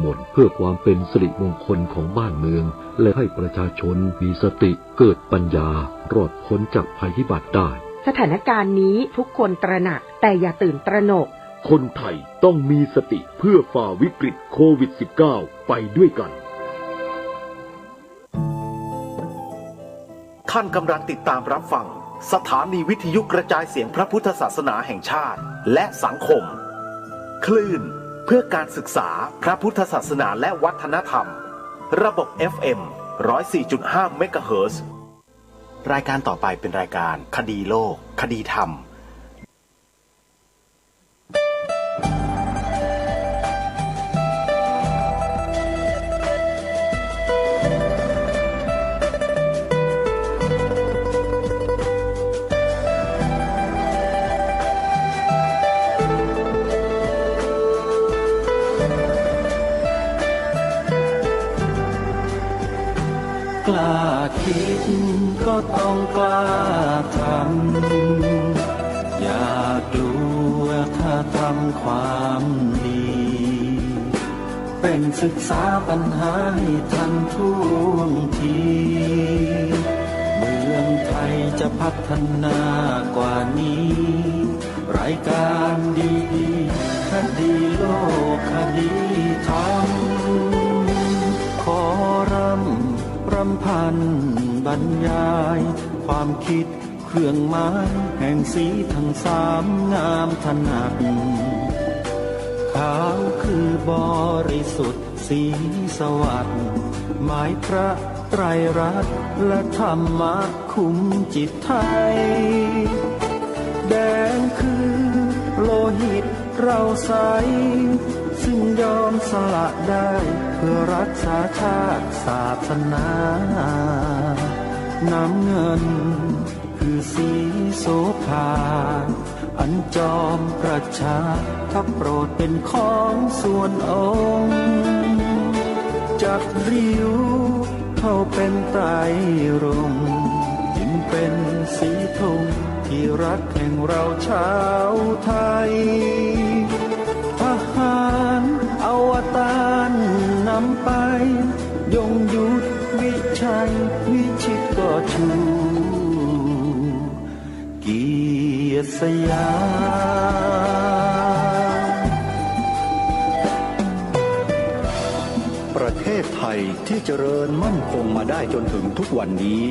มนต์เพื่อความเป็นสิริมงคลของบ้านเมืองและให้ประชาชนมีสติเกิดปัญญารอดพ้นจากภัยพิบัติได้สถานการณ์นี้ทุกคนตระหนักแต่อย่าตื่นตระหนกคนไทยต้องมีสติเพื่อฝ่าวิกฤตโควิด -19 ไปด้วยกันท่านกำลังติดตามรับฟังสถานีวิทยุกระจายเสียงพระพุทธศาสนาแห่งชาติและสังคมคลื่นเพื่อการศึกษาพระพุทธศาสนาและวัฒนธรรมระบบ FM 104.5 เมกะเฮิรตซ์รายการต่อไปเป็นรายการคดีโลกคดีธรรมกล้าคิดก็ต้องกล้าทำอย่ากลัวถ้าทำความดีเป็นศึกษาปัญหาให้ทันท่วงทีเมืองไทยจะพัฒนากว่านี้รายการดีๆคดีโลกคดีธรรมขอรำพันบรรยายความคิดเครื่องหมายแห่งสีทั้งสามงามถนัดขาวคือบริสุทธิ์สีสวัสดิ์หมายพระไตรรัตน์และธรรมะคุ้มจิตไทยแดงคือโลหิตเราใสซึ่งยอมสละได้เพื่อรักษาชาติศาสนาน้ำเงินคือสีโสภาอันจอมประชาถ้าโปรดเป็นของส่วนองค์จักริ้วเข้าเป็นไตรรงค์ยิ่งเป็นสีธงที่รักแห่งเราชาวไทยทหารอวตารนำไปยงยุทธวิชัยวิชิตก็ชูเกียรติสยามประเทศไทยที่เจริญมั่นคงมาได้จนถึงทุกวันนี้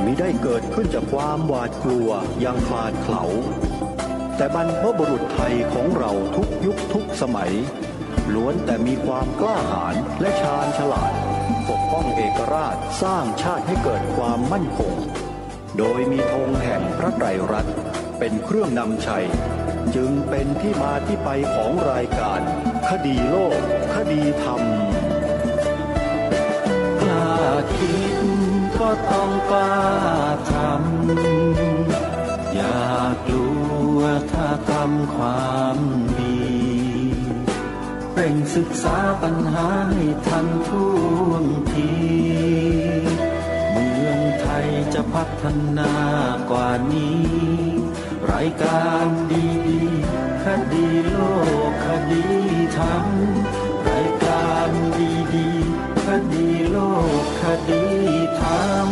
มิได้เกิดขึ้นจากความหวาดกลัวอย่างคลาดเขลาแต่บรรพบุรุษไทยของเราทุกยุคทุกสมัยล้วนแต่มีความกล้าหาญและชาญฉลาดปกป้องเอกราชสร้างชาติให้เกิดความมั่นคงโดยมีธงแห่งพระไตรรัตน์เป็นเครื่องนำชัยจึงเป็นที่มาที่ไปของรายการคดีโลกคดีธรรมกล้าคิดก็ต้องกล้าทำอย่ากลัวถ้าทำความดีเร่งศึกษาปัญหาให้ทันท่วงทีเมืองไทยจะพัฒนากว่านี้รายการดีๆคดีโลกคดีธรรมรายการดีๆคดีโลกคดีธรรม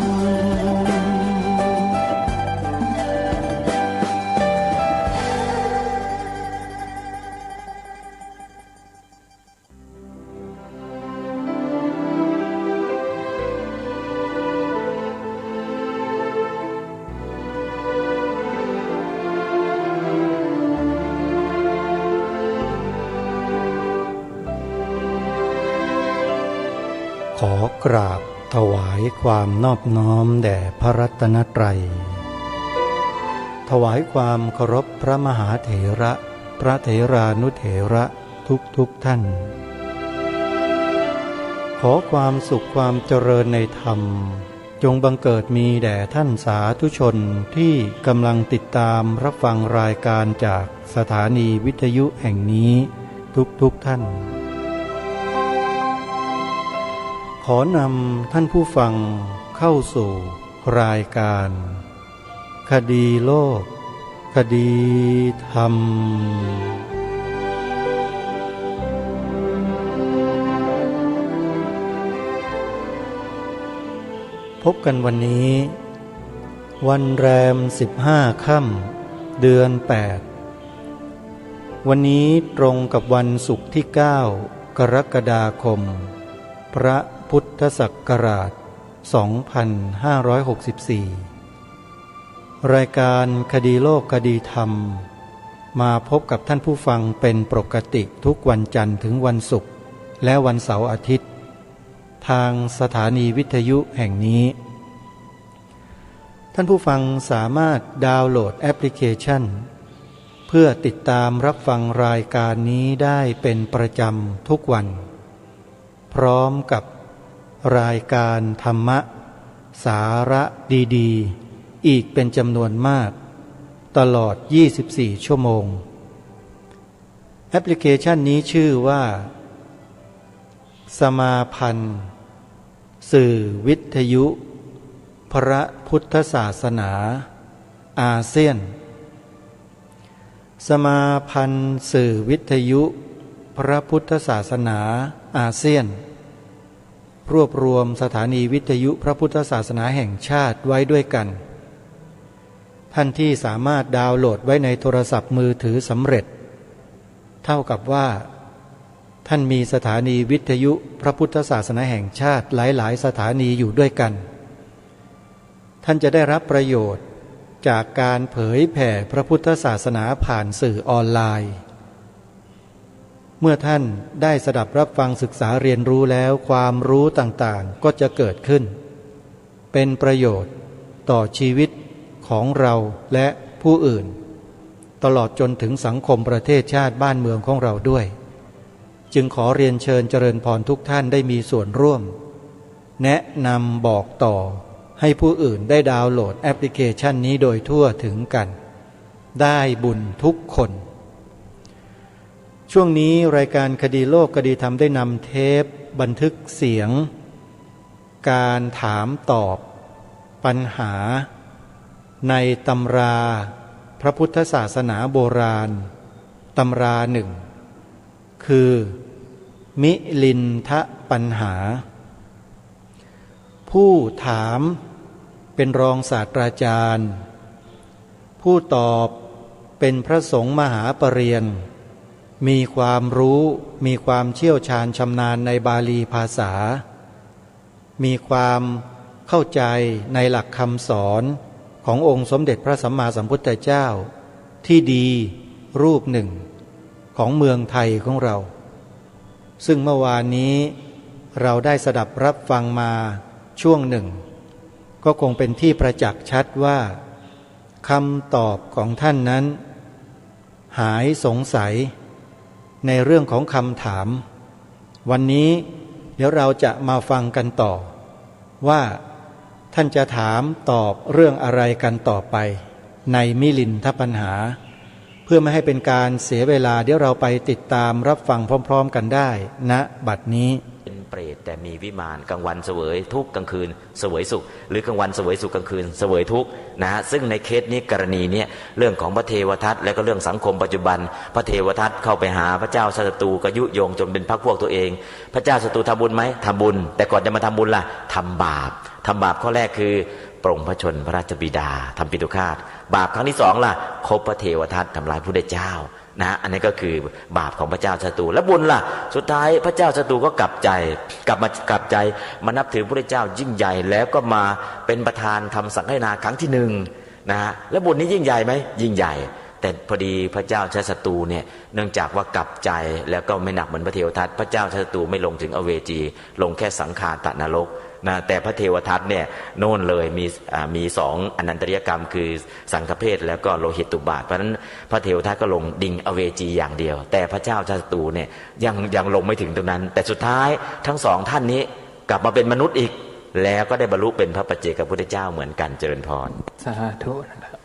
ขอกราบถวายความนอบน้อมแด่พระรัตนตรัยถวายความเคารพพระมหาเถระพระเถรานุเถระทุกท่านขอความสุขความเจริญในธรรมจงบังเกิดมีแด่ท่านสาธุชนที่กำลังติดตามรับฟังรายการจากสถานีวิทยุแห่งนี้ทุกท่านขอนำท่านผู้ฟังเข้าสู่รายการคดีโลกคดีธรรม บกันวันนี้วันแรม15 ค่ำเดือน 8วันนี้ตรงกับวันศุกร์ที่ 9 กรกฎาคมพระพุทธศักราช 2564 รายการคดีโลกคดีธรรมมาพบกับท่านผู้ฟังเป็นปกติทุกวันจันทร์ถึงวันศุกร์และวันเสาร์อาทิตย์ทางสถานีวิทยุแห่งนี้ท่านผู้ฟังสามารถดาวน์โหลดแอปพลิเคชันเพื่อติดตามรับฟังรายการนี้ได้เป็นประจำทุกวันพร้อมกับรายการธรรมะสาระดีๆอีกเป็นจำนวนมากตลอด24ชั่วโมงแอปพลิเคชันนี้ชื่อว่าสมาพันธ์สื่อวิทยุพระพุทธศาสนาอาเซียนสมาพันธ์สื่อวิทยุพระพุทธศาสนาอาเซียนรวบรวมสถานีวิทยุพระพุทธศาสนาแห่งชาติไว้ด้วยกันท่านที่สามารถดาวน์โหลดไว้ในโทรศัพท์มือถือสำเร็จเท่ากับว่าท่านมีสถานีวิทยุพระพุทธศาสนาแห่งชาติหลายๆสถานีอยู่ด้วยกันท่านจะได้รับประโยชน์จากการเผยแผ่พระพุทธศาสนาผ่านสื่อออนไลน์เมื่อท่านได้สดับรับฟังศึกษาเรียนรู้แล้วความรู้ต่างๆก็จะเกิดขึ้นเป็นประโยชน์ต่อชีวิตของเราและผู้อื่นตลอดจนถึงสังคมประเทศชาติบ้านเมืองของเราด้วยจึงขอเรียนเชิญเจริญพรทุกท่านได้มีส่วนร่วมแนะนำบอกต่อให้ผู้อื่นได้ดาวน์โหลดแอปพลิเคชันนี้โดยทั่วถึงกันได้บุญทุกคนช่วงนี้รายการคดีโลกคดีธรรมได้นำเทปบันทึกเสียงการถามตอบปัญหาในตำราพระพุทธศาสนาโบราณตำราหนึ่งคือมิลินทปัญหาผู้ถามเป็นรองศาสตราจารย์ผู้ตอบเป็นพระสงฆ์มหาปรริญญามีความรู้มีความเชี่ยวชาญชำนาญในบาลีภาษามีความเข้าใจในหลักคำสอนขององค์สมเด็จพระสัมมาสัมพุทธเจ้าที่ดีรูปหนึ่งของเมืองไทยของเราซึ่งเมื่อวานนี้เราได้สดับรับฟังมาช่วงหนึ่งก็คงเป็นที่ประจักษ์ชัดว่าคำตอบของท่านนั้นหายสงสัยในเรื่องของคำถามวันนี้เดี๋ยวเราจะมาฟังกันต่อว่าท่านจะถามตอบเรื่องอะไรกันต่อไปในมิลินทปัญหาเพื่อไม่ให้เป็นการเสียเวลาเดี๋ยวเราไปติดตามรับฟังพร้อมๆกันได้ณบัดนี้เป็นเปรตแต่มีวิมานกลางวันเสวยทุกข์กลางคืนเสวยสุขหรือกลางวันเสวยสุขกลางคืนเสวยทุกข์นะซึ่งในเคสนี้กรณีนี้เรื่องของพระเทวทัตและก็เรื่องสังคมปัจจุบันพระเทวทัตเข้าไปหาพระเจ้าศัตรูกยุโยงจนเป็นพรรคพวกตัวเองพระเจ้าศัตรูทำบุญไหมทำบุญแต่ก่อนจะมาทำบุญล่ะทำบาปข้อแรกคือปรงพระชนพระราชบิดาทำปิตุฆาตบาปครั้งที่สองล่ะคบพระเทวทัตทำลายพระพุทธเจ้านะอันนี้ก็คือบาปของพระเจ้าศัตรูและบุญล่ะสุดท้ายพระเจ้าศัตรูก็กลับใจมานับถือพระพุทธเจ้ายิ่งใหญ่แล้วก็มาเป็นประธานทำสังฆนาครั้งที่หนึ่งนะและบุญนี้ยิ่งใหญ่ไหมยิ่งใหญ่แต่พอดีพระเจ้าศัตรูเนี่ยเนื่องจากว่ากลับใจแล้วก็ไม่หนักเหมือนพระเทวทัตพระเจ้าศัตรูไม่ลงถึงอเวจีลงแค่สังฆาตนรกนะแต่พระเทวทัตเนี่ยโน่นเลยมีสองอนันตริยกรรมคือสังฆเพศแล้วก็โลหิตตุบาทเพราะฉะนั้นพระเทวทัตก็ลงดิ่งอเวจีอย่างเดียวแต่พระเจ้าศัตรูเนี่ยยังลงไม่ถึงตรงนั้นแต่สุดท้ายทั้งสองท่านนี้กลับมาเป็นมนุษย์อีกแล้วก็ได้บรรลุเป็นพระปัจเจกพุทธเจ้าเหมือนกันเจริญพรสาธุนะครับ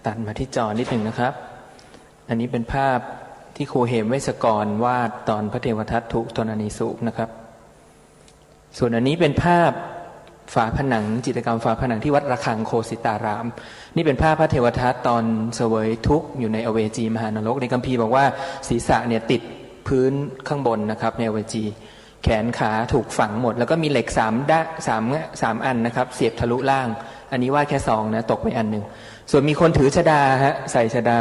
ตัดมาที่จอนิดหนึ่งนะครับอันนี้เป็นภาพที่ครูเหมเวสกรวาดตอนพระเทวทัตทุตนอานิสุขนะครับส่วนอันนี้เป็นภาพฝาผนังจิตรกรรมฝาผนังที่วัดระฆังโคสิตารามนี่เป็นภาพพระเทวทัตตอนเสวยทุกข์อยู่ในอเวจีมหานรกในคัมภีร์บอกว่าศีรษะเนี่ยติดพื้นข้างบนนะครับในอเวจี แขนขาถูกฝังหมดแล้วก็มีเหล็ก3 อันนะครับเสียบทะลุล่างอันนี้วาดแค่2นะตกไปอันหนึ่งส่วนมีคนถือชฎาฮะใส่ชฎา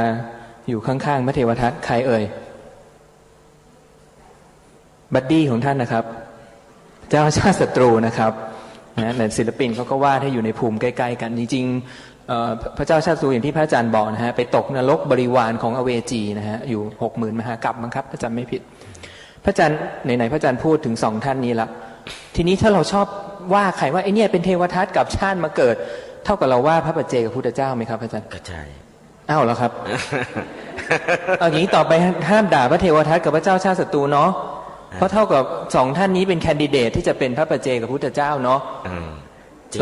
อยู่ข้างๆพระเทวทัตใครเอ่ยบัดดี้ของท่านนะครับเจ้าชาติศัตรูนะครับนะแต่ศิลปินเขาก็วาดให้อยู่ในภูมิใกล้ๆกันจริงๆพระเจ้าชาติศัตรูอย่างที่พระอาจารย์บอกนะฮะไปตกนรกบริวารของอเวจีนะฮะอยู่ 60,000 มหากรัปมั้งครับถ้าจำไม่ผิดพระอาจารย์ไหนๆพระอาจารย์พูดถึง2ท่านนี้ละทีนี้ถ้าเราชอบว่าใครว่าไอ้เนี่ยเป็นเทวทัตกับชาติมาเกิดเท่ากับเราว่าพระปัจเจกพุทธเจ้าไหมครับพระอาจารย์ก็ใช่อ้าวแล้วครับ เอาอย่างนี้ต่อไปห้ามด่าพระเทวทัตกับพระเจ้าชาติศัตรูเนาะเพราะเท่ากับ2ท่านนี้เป็นแคนดิเดตที่จะเป็นพระปัจเจกพุทธเจ้าเนาะ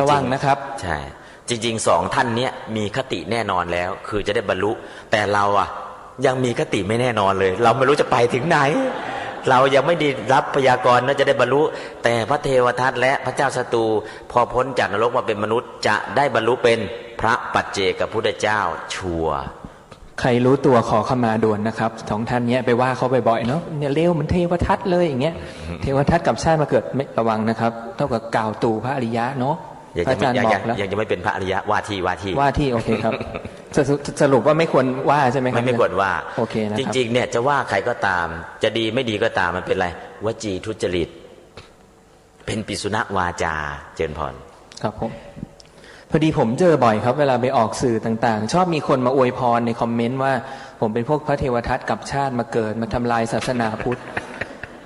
ระวังนะครับใช่จริงๆ2ท่านนี้มีคติแน่นอนแล้วคือจะได้บรรลุแต่เราอ่ะยังมีคติไม่แน่นอนเลยเราไม่รู้จะไปถึงไหนเรายังไม่ได้รับพยากรณ์ว่าจะได้บรรลุแต่พระเทวทัตและพระเจ้าศัตรูพอพ้นจากนรกมาเป็นมนุษย์จะได้บรรลุเป็นพระปัจเจกพุทธเจ้าชัวร์ใครรู้ตัวขอขมาด่วนนะครับ2ท่านนี้ไปว่าเขาบ่อยๆเนาะเนี่ยเลวเหมือนเทวทัตเลยอย่างเงี้ยเทวทัตกับชาติมาเกิดไม่ระวังนะครับเท่ากับกล่าวตู่พระอริยะเนาะอาจารย์บอกแล้วยังจะไม่เป็นพระอริยะว่าที่โอเคครับสรุปว่าไม่ควรว่าใช่ไหมครับไม่ควรว่าโอเคนะครับจริงๆเนี่ยจะว่าใครก็ตามจะดีไม่ดีก็ตามมันเป็นไรวจีทุจริตเป็นปิสุณวาจาเจริญพรครับผมพอดีผมเจอบ่อยครับเวลาไปออกสื่อต่างๆชอบมีคนมาอวยพรในคอมเมนต์ว่าผมเป็นพวกพระเทวทัตกับชาติมาเกิดมาทำลายศาสนาพุทธ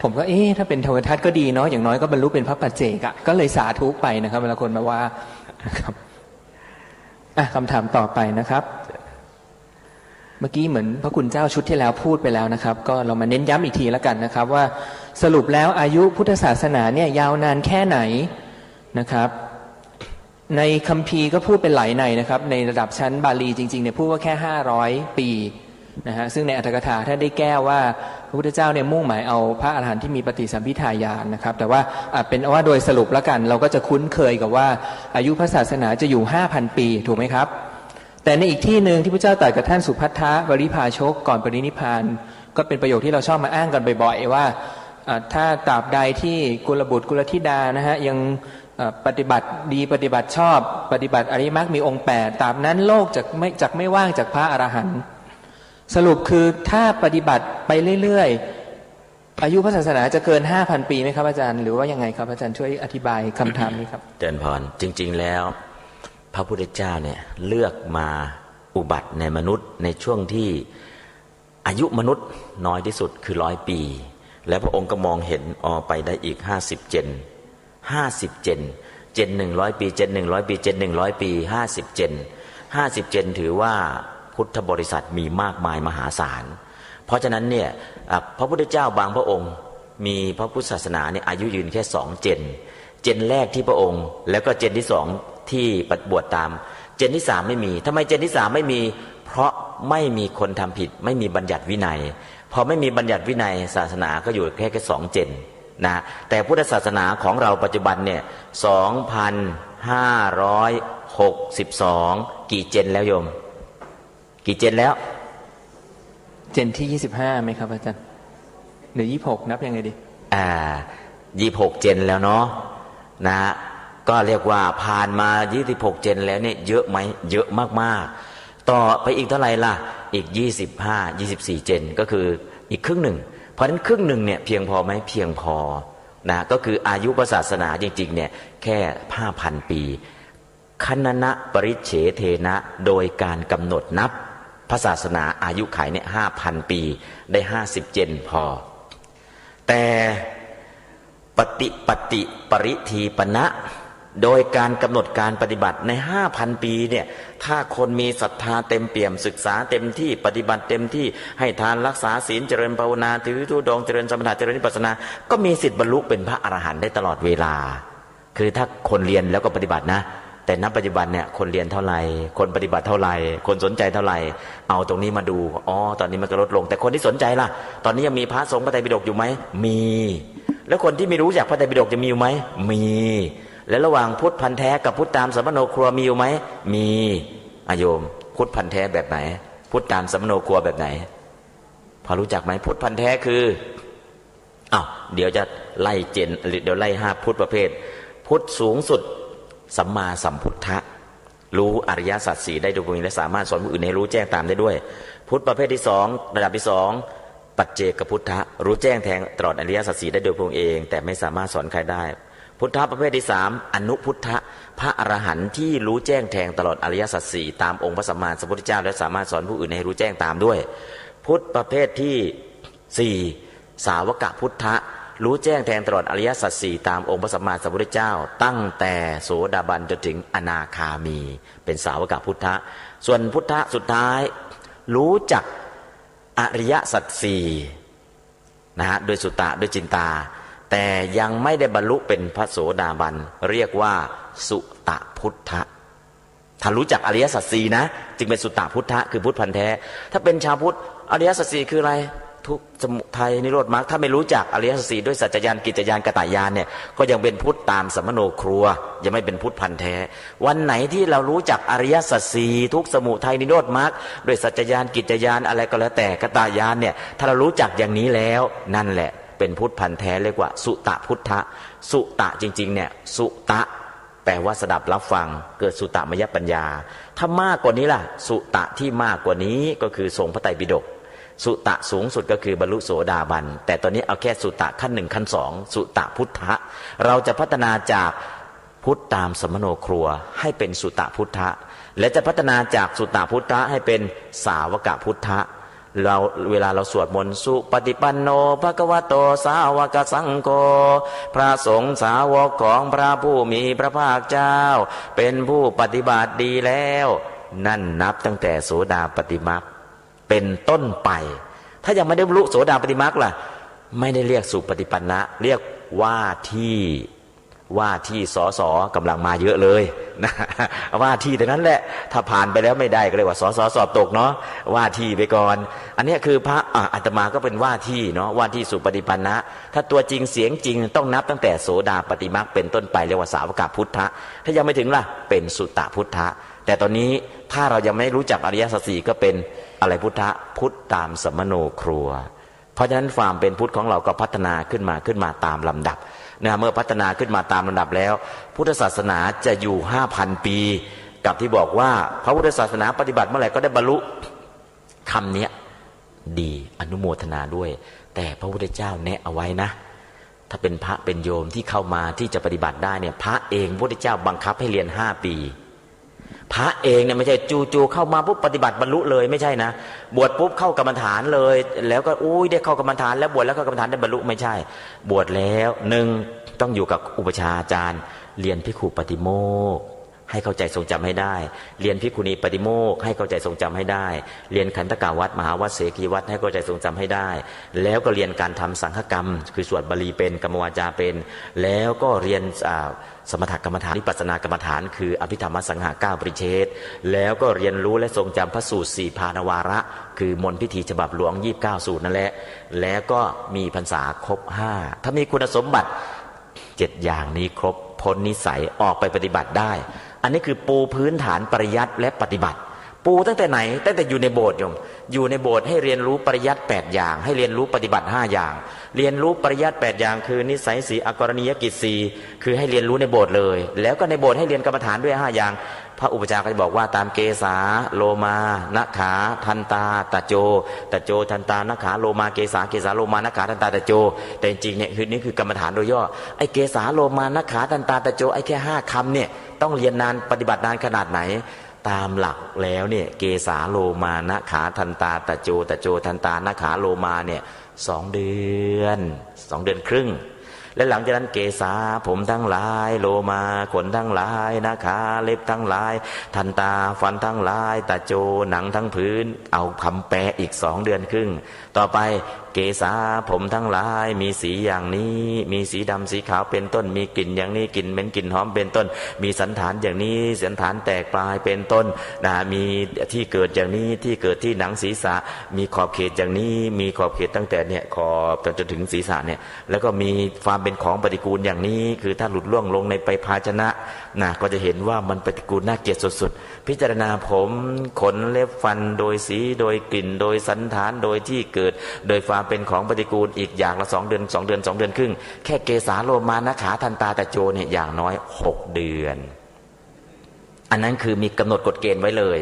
ผมก็ถ้าเป็นเทวทัตก็ดีเนาะอย่างน้อยก็บรรลุเป็นพระปัจเจกอะก็เลยสาธุไปนะครับเวลาคนมาว่านะครับคำถามต่อไปนะครับเมื่อกี้เหมือนพระคุณเจ้าชุดที่แล้วพูดไปแล้วนะครับก็เรามาเน้นย้ำอีกทีแล้วกันนะครับว่าสรุปแล้วอายุพุทธศาสนาเนี่ยยาวนานแค่ไหนนะครับในคัมภีร์ก็พูดเป็นหลายในนะครับในระดับชั้นบาลีจริงๆเนี่ยพูดว่าแค่500 ปีนะฮะซึ่งในอรรถกถาท่านได้แก้ว่าพระพุทธเจ้าเนี่ยมุ่งหมายเอาพระอรหันต์ที่มีปฏิสัมภิทาญาณนะครับแต่ว่าเป็นว่าโดยสรุปแล้วกันเราก็จะคุ้นเคยกับว่าอายุพระศาสนาจะอยู่ 5,000 ปีถูกไหมครับแต่ในอีกที่หนึ่งที่พระเจ้าตรัสกับท่านสุภัททะบริพาชกก่อนปรินิพพานก็เป็นประโยคที่เราชอบมาอ้างกันบ่อยๆว่าถ้าตราบใดที่กุลบุตรกุลธิดานะฮะยังปฏิบัติดีปฏิบัติชอบปฏิบัติอริยมรรคมีองค์8ตราบนั้นโลกจะไม่ว่างจากพระอรหันต์สรุปคือถ้าปฏิบัติไปเรื่อยๆอายุพระศาสนาจะเกิน 5,000 ปีไหมครับอาจารย์หรือว่ายังไงครับอาจารย์ช่วยอธิบายคำถามนี้ครับเจริญพรจริงๆแล้วพระพุทธเจ้าเนี่ยเลือกมาอุบัติในมนุษย์ในช่วงที่อายุมนุษย์น้อยที่สุดคือ100 ปีและพระองค์ก็มองเห็นไปได้อีก50 เจน100 ปีเจน100 ปีเจน100 ปี50 เจนถือว่าพุทธบริษัทมีมากมายมหาศาลเพราะฉะนั้นเนี่ยพระพุทธเจ้าบางพระองค์มีพระพุทธศาสนาเนี่ยอายุยืนแค่2 เจนแรกที่พระองค์แล้วก็เจนที่2ที่บวชตามเจนที่3ไม่มีทำไมเจนที่3ไม่มีเพราะไม่มีคนทำผิดไม่มีบัญญัติวินัยพอไม่มีบัญญัติวินัยศาสนาก็อยู่แค่2 เจนนะแต่พุทธศาสนาของเราปัจจุบันเนี่ย 2,562 กี่เจนแล้วโยมกี่เจนแล้วเจนที่25ไหมครับอาจารย์หรือ26นับยังไงดี26เจนแล้วเนาะนะก็เรียกว่าผ่านมา26เจนแล้วเนี่ยเยอะไหมเยอะมากๆต่อไปอีกเท่าไหร่ล่ะอีก24เจนก็คืออีกครึ่งหนึ่งเพราะฉะนั้นครึ่งหนึ่งเนี่ยเพียงพอไหมเพียงพอนะก็คืออายุศาสนาจริงๆเนี่ยแค่ 5,000 ปีคณนะปริเฉเทนะโดยการกำหนดนับพระศาสนาอายุขัยเนี่ย 5,000 ปีได้50 เจนพอแต่ปฏิปริทีปณะโดยการกำหนดการปฏิบัติใน 5,000 ปีเนี่ยถ้าคนมีศรัทธาเต็มเปี่ยมศึกษาเต็มที่ปฏิบัติเต็มที่ให้ทานรักษาศีลเจริญภาวนาถือธุดงค์เจริญสมถะเจริญวิปัสสนาก็มีสิทธิ์บรรลุเป็นพระอรหันต์ได้ตลอดเวลาคือถ้าคนเรียนแล้วก็ปฏิบัตินะแต่ณปัจจุบันเนี่ยคนเรียนเท่าไหร่คนปฏิบัติเท่าไหร่คนสนใจเท่าไหร่เอาตรงนี้มาดูตอนนี้มันก็ลดลงแต่คนที่สนใจล่ะตอนนี้ยังมีพระสงฆ์พระไตรปิฎกอยู่ไหมมีแล้วคนที่ไม่รู้จักพระไตรปิฎกจะมีอยู่ไหมมีแล้วระหว่างพุทธพันธุ์แท้กับพุทธตามสัมมโนครัวมีอยู่ไหมมีโยมพุทธพันธุ์แท้แบบไหนพุทธตามสัมมโนครัวแบบไหนพอรู้จักไหมพุทธพันธุ์แท้คือเดี๋ยวจะ ไล่เจนเดี๋ยวไล่5พุทธประเภทพุทธสูงสุดสัมมาสัมพุทธะรู้อริยสัจ4ได้โดยตรงและสามารถสอนผู้อื่นให้รู้แจ้งตามได้ด้วยพุทธประเภทที่2ระดับที่2ปัจเจกพุทธะรู้แจ้งแทงตลอดอริยสัจ4ได้โดยพระองค์เองแต่ไม่สามารถสอนใครได้พุทธะประเภทที่3อนุพุทธะพระอรหันต์ที่รู้แจ้งแทงตลอดอริยสัจ4ตามองค์พระสัมมาสัมพุทธเจ้าและสามารถสอนผู้อื่นให้รู้แจ้งตามด้วยพุทธประเภทที่4สาวกพุทธะรู้แจ้งแทงตลอดอริยสัจ4ตามองค์พระสัมมาสัมพุทธเจ้าตั้งแต่โสดาบันจนถึงอนาคามีเป็นสาวกพุทธะส่วนพุทธะสุดท้ายรู้จักอริยสัจ4นะฮะโดยสุตตะโดยจินตาแต่ยังไม่ได้บรรลุเป็นพระโสดาบันเรียกว่าสุตตพุทธะถ้ารู้จักอริยสัจ4นะจึงเป็นสุตตพุทธะคือพุทธพันธุ์แท้ถ้าเป็นชาวพุทธอริยสัจ4คืออะไรทุกข์สมุทัยนิโรธมรรคถ้าไม่รู้จักอริยสัจ4ด้วยสัจจญาณกิจญาณกตญาณเนี่ยก็ยังเป็นพุทธตามสัมมโนครัวยังไม่เป็นพุทธพันธุ์แท้วันไหนที่เรารู้จักอริยสัจ4ทุกข์สมุทัยนิโรธมรรคด้วยสัจจญาณกิจญาณอะไรก็แล้วแต่กตญาณเนี่ยถ้าเรารู้จักอย่างนี้แล้วนั่นแหละเป็นพุทธพันธุ์แท้เรียกว่าสุตตพุทธะสุตตะจริงๆเนี่ยสุตะแปลว่าสดับรับฟังเกิดสุตตมยปัญญาถ้ามากกว่านี้ล่ะสุตะที่มากกว่านี้ก็คือทรงพระไตรปิฎกสุตะสูงสุดก็คือบรรลุโสดาบันแต่ตอนนี้เอาแค่สุตะขั้น1ขั้น2สุตะพุทธะเราจะพัฒนาจากพุทธตามสัมมโนครัวให้เป็นสุตะพุทธะและจะพัฒนาจากสุตะพุทธะให้เป็นสาวกพุทธะเราเวลาเราสวดมนต์สุปฏิปันโนภควโตสาวกสังโฆพระสงฆ์สาวกของพระผู้มีพระภาคเจ้าเป็นผู้ปฏิบัติดีแล้วนั่นนับตั้งแต่โสดาปัตติมรรคเป็นต้นไปถ้ายังไม่ได้บรรลุโสดาปัตติมรรคล่ะไม่ได้เรียกสุปฏิปันนะเรียกว่าที่สสกำลังมาเยอะเลยนะว่าที่แต่นั้นแหละถ้าผ่านไปแล้วไม่ได้ก็เรียกว่าสสสอบตกเนาะว่าที่ไปก่อนอันนี้คือพระอาตมาก็เป็นว่าที่เนาะว่าที่สุปฏิปันนะถ้าตัวจริงเสียงจริงต้องนับตั้งแต่โสดาปัตติมรรคเป็นต้นไปเรียกว่าสาวกพุทธะถ้ายังไม่ถึงล่ะเป็นสุตตพุทธะแต่ตอนนี้ถ้าเรายังไม่รู้จักอริยสัจ4ก็เป็นอะไรพุทธะพุทธตามสัมมโนครัวเพราะฉะนั้นความเป็นพุทธของเราก็พัฒนาขึ้นมาตามลำดับนะเมื่อพัฒนาขึ้นมาตามลำดับแล้วพุทธศาสนาจะอยู่ 5,000 ปีกับที่บอกว่าพระพุทธศาสนาปฏิบัติเมื่อไหร่ก็ได้บรรลุคำนี้ดีอนุโมทนาด้วยแต่พระพุทธเจ้าแนะเอาไว้นะถ้าเป็นพระเป็นโยมที่เข้ามาที่จะปฏิบัติได้เนี่ยพระเองพระพุทธเจ้าบังคับให้เรียน5 ปีพระเองเนี่ยไม่ใช่จู่ๆเข้ามาปุ๊บปฏิบัติบรรลุเลยไม่ใช่นะบวชปุ๊บเข้ากรรมฐานเลยแล้วก็ได้เข้ากรรมฐานแล้วบวชแล้วเข้ากรรมฐานได้บรรลุไม่ใช่บวชแล้ว1ต้องอยู่กับอุปชฌาย์อาจารย์เรียนภิกขุปฏิโมกข์ให้เข้าใจทรงจำให้ได้เรียนภิกขุณีปฏิโมกข์ให้เข้าใจทรงจำให้ได้เรียนขันธกาวัตรมหาวัตรเสกีวัตรให้เข้าใจทรงจำให้ได้แล้วก็เรียนการทำสังฆกรรมคือสวดบาลีเป็นกรรมวาจาเป็นแล้วก็เรียนสมถกรรมฐานวิปัสสนากรรมฐานคืออภิธรรมสังหา9 ปริเฉทแล้วก็เรียนรู้และทรงจำพระสูตร4 ภานวาระคือมนต์พิธีฉบับหลวง29 สูตรนั่นแหละแล้วก็มีพรรษาครบ5ถ้ามีคุณสมบัติ7 อย่างนี้ครบพ้นนิสัยออกไปปฏิบัติได้อันนี้คือปูพื้นฐานปริยัติและปฏิบัติปูตั้งแต่ไหนตั้งแต่อยู่ในโบสถ์โยมอยู่ในโบสถ์ให้เรียนรู้ปริยัติ8 อย่างให้เรียนรู้ปฏิบัติ5 อย่างเรียนรู้ปริยัติ8 อย่างคือนิสัย4อกรณียกิจ4คือให้เรียนรู้ในโบสถ์เลยแล้วก็ในโบสถ์ให้เรียนกรรมฐานด้วย5 อย่างพระอุปชฌาย์ก็จะบอกว่าตามเกสาโลมานะขาทันตาตะโจทันตานะขาโลมาเกสาโลมานะขาทันตาตะโจแต่จริงๆเนี่ยคือนี่คือกรรมฐานโดยย่อไอ้เกสาโลมานะขาทันตาตะโจไอ้แค่5 คำเนี่ยต้องเรียนนานปฏิบัตินานขนาดไหนตามหลักแล้วเนี่ยเกสาโลมานะขาทันตาตะโจทันตานะขาโลมาเนี่ย2 เดือนครึ่งและหลังจากนั้นเกสาผมทั้งหลายโลมาขนทั้งหลายนะขาเล็บทั้งหลายทันตาฟันทั้งหลายตะโจหนังทั้งพื้นเอาคำแปลอีก2 เดือนครึ่งต่อไปเกสาผมทั้งหลายมีสีอย่างนี้มีสีดำสีขาวเป็นต้นมีกลิ่นอย่างนี้กลิ่นเหม็นกลิ่นหอมเป็นต้นมีสันฐานอย่างนี้สันฐานแตกปลายเป็นต้นมีที่เกิดอย่างนี้ที่เกิดที่หนังศีรษะมีขอบเขตอย่างนี้มีขอบเขตตั้งแต่เนี่ยขอบจนถึงศีรษะเนี่ยแล้วก็มีความเป็นของปฏิกูลอย่างนี้คือถ้าหลุดล่วงลงในไปภาชนะก็จะเห็นว่ามันปฏิกูลน่าเกลียดสุดๆพิจารณาผมขนเล็บฟันโดยสีโดยกลิ่นโดยสันฐานโดยที่เกิดโดยความ เป็นของปฏิกูลอีกอย่างละ2 เดือน2 เดือน2 เดือนครึ่งแค่เกสาโลมานะขาทันตาตะโจเนี่ยอย่างน้อย6 เดือนอันนั้นคือมีกำหนดกฎเกณฑ์ไว้เลย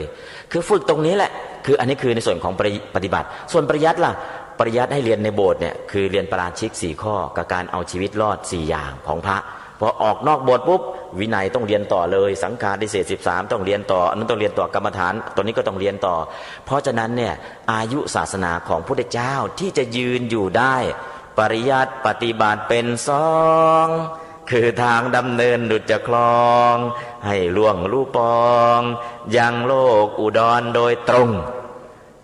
คือฝึกตรงนี้แหละคืออันนี้คือในส่วนของปฏิบัติส่วนปริยัติล่ะปริยัติให้เรียนในโบสถ์เนี่ยคือเรียนปราชิก4 ข้อกับการเอาชีวิตรอด4 อย่างของพระพอออกนอกโบสถ์ปุ๊บวินัยต้องเรียนต่อเลยสังฆาทิเศษ13ต้องเรียนต่ออันนั้นต้องเรียนต่อกรรมฐานตัวนี้ก็ต้องเรียนต่อเพราะฉะนั้นเนี่ยอายุศาสนาของพระพุทธเจ้าที่จะยืนอยู่ได้ปริยัติปฏิบัติเป็น2คือทางดำเนินดุจจะคลองให้ล่วงลู่ปองยังโลกอุดรโดยตรง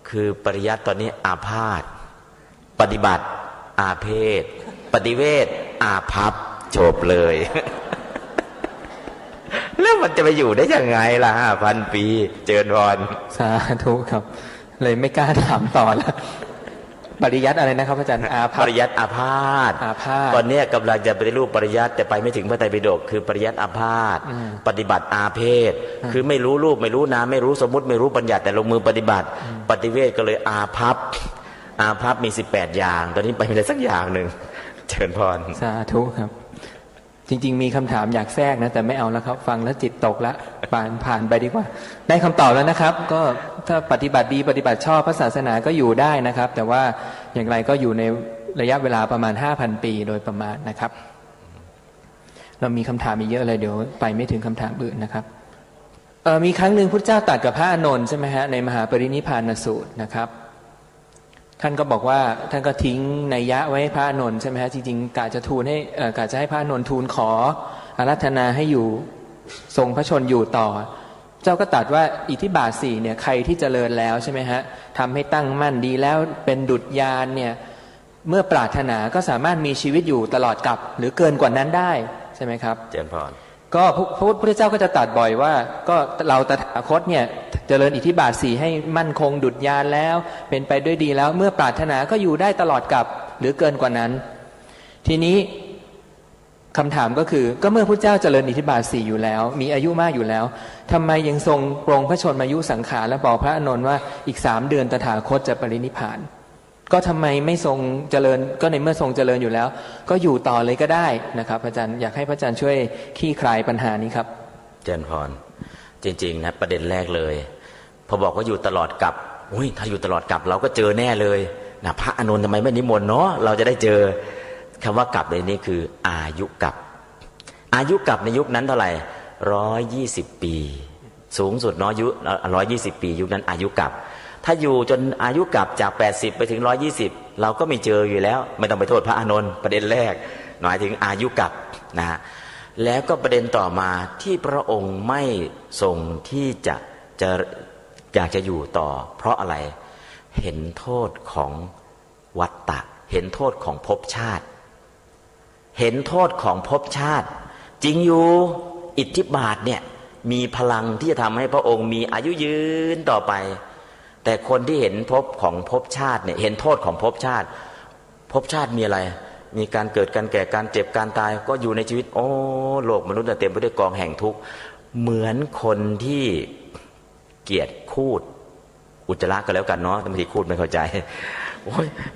คือปริยัติตอนนี้อาพาธปฏิบัติอาเพศปฏิเวทอาภัพจบเลย แล้วมันจะไปอยู่ได้ยังไงล่ะ5,000 ปีเจริญพรสาธุครับเลยไม่กล้าถามต่อแล้วปริยัติอะไรนะครับอาจารย์อาภัพปริยัติอาพาธตอนนี้กำลังจะปฏิรูปปริยัติแต่ไปไม่ถึงพระไตรปิฎกคือปริยัติอาพาธปฏิบัติอาเพศคือไม่รู้รูปไม่รู้นามไม่รู้สมมุติไม่รู้บัญญัติแต่ลงมือปฏิบัติปฏิเวทก็เลยอาภัพมี18 อย่างตอนนี้ไปไม่ได้สักอย่างหนึ่งเจริญพรสาธุครับจริงๆมีคำถามอยากแทรกนะแต่ไม่เอาแล้วครับฟังแล้วจิตตกแล้วผ่านไปดีกว่าได้คำตอบแล้วนะครับก็ถ้าปฏิบัติดีปฏิบัติชอบพระศาสนาก็อยู่ได้นะครับแต่ว่าอย่างไรก็อยู่ในระยะเวลาประมาณ 5,000 ปีโดยประมาณนะครับเรามีคำถามอีกเยอะเลยเดี๋ยวไปไม่ถึงคำถามอื่นนะครับมีครั้งหนึ่งพุทธเจ้าตรัสกับพระอานนท์ใช่ไหมฮะในมหาปรินิพพานสูตรนะครับท่านก็บอกว่าท่านก็ทิ้งนัยยะไว้ให้พระอานนท์ใช่ไหมฮะจริงๆกะจะให้พระอานนท์ทูลขออาราธนาให้อยู่ทรงพระชนอยู่ต่อเจ้าก็ตรัสว่าอิทธิบาท4เนี่ยใครที่เจริญแล้วใช่ไหมฮะทำให้ตั้งมั่นดีแล้วเป็นดุจยานเนี่ยเมื่อปรารถนาก็สามารถมีชีวิตอยู่ตลอดกาลหรือเกินกว่านั้นได้ใช่ไหมครับเจริญพรก็พระพุทธเจ้าก็จะตรัสบ่อยว่าก็เราตถาคตเนี่ยเจริญอิทธิบาท4ให้มั่นคงดุจยานแล้วเป็นไปด้วยดีแล้วเมื่อปรารถนาก็อยู่ได้ตลอดกาลหรือเกินกว่านั้นทีนี้คำถามก็คือก็เมื่อพระเจ้าเจริญอิทธิบาท4อยู่แล้วมีอายุมากอยู่แล้วทำไมยังทรงปรงพระชนมายุสังขารและบอกพระอานนท์ว่าอีก3 เดือนตถาคตจะปรินิพพานก็ทำไมไม่ทรงเจริญก็ในเมื่อทรงเจริญอยู่แล้วก็อยู่ต่อเลยก็ได้นะครับอาจารย์อยากให้พระอาจารย์ช่วยคลี่คลายปัญหานี้ครับเจริญพรจริงๆนะประเด็นแรกเลยพอบอกว่าอยู่ตลอดกับถ้าอยู่ตลอดกับเราก็เจอแน่เลยนะพระอานนท์ทำไมไม่นิมนต์เนาะเราจะได้เจอคำว่ากับในนี้คืออายุกับในยุคนั้นเท่าไหร่120 ปีสูงสุดเนาะอายุ120 ปียุคนั้นอายุกับถ้าอยู่จนอายุกลับจาก80ไปถึง120เราก็ไม่เจออยู่แล้วไม่ต้องไปโทษพระอานนท์ประเด็นแรกหมายถึงอายุกลับนะแล้วก็ประเด็นต่อมาที่พระองค์ไม่ทรงที่จะอยากจะอยู่ต่อเพราะอะไรเห็นโทษของวัฏฏะเห็นโทษของภพชาติเห็นโทษของภพชาติจริงอยู่อิทธิบาทเนี่ยมีพลังที่จะทำให้พระองค์มีอายุยืนต่อไปแต่คนที่เห็นภพของภพชาติเนี่ยเห็นโทษของภพชาติมีอะไรมีการเกิดการแก่การเจ็บการตายก็อยู่ในชีวิตโลกมนุษย์เต็มไปด้วยกองแห่งทุกข์เหมือนคนที่เกียจคูดอุจจาระก็แล้วกันเนาะบางทีคูดไม่เข้าใจ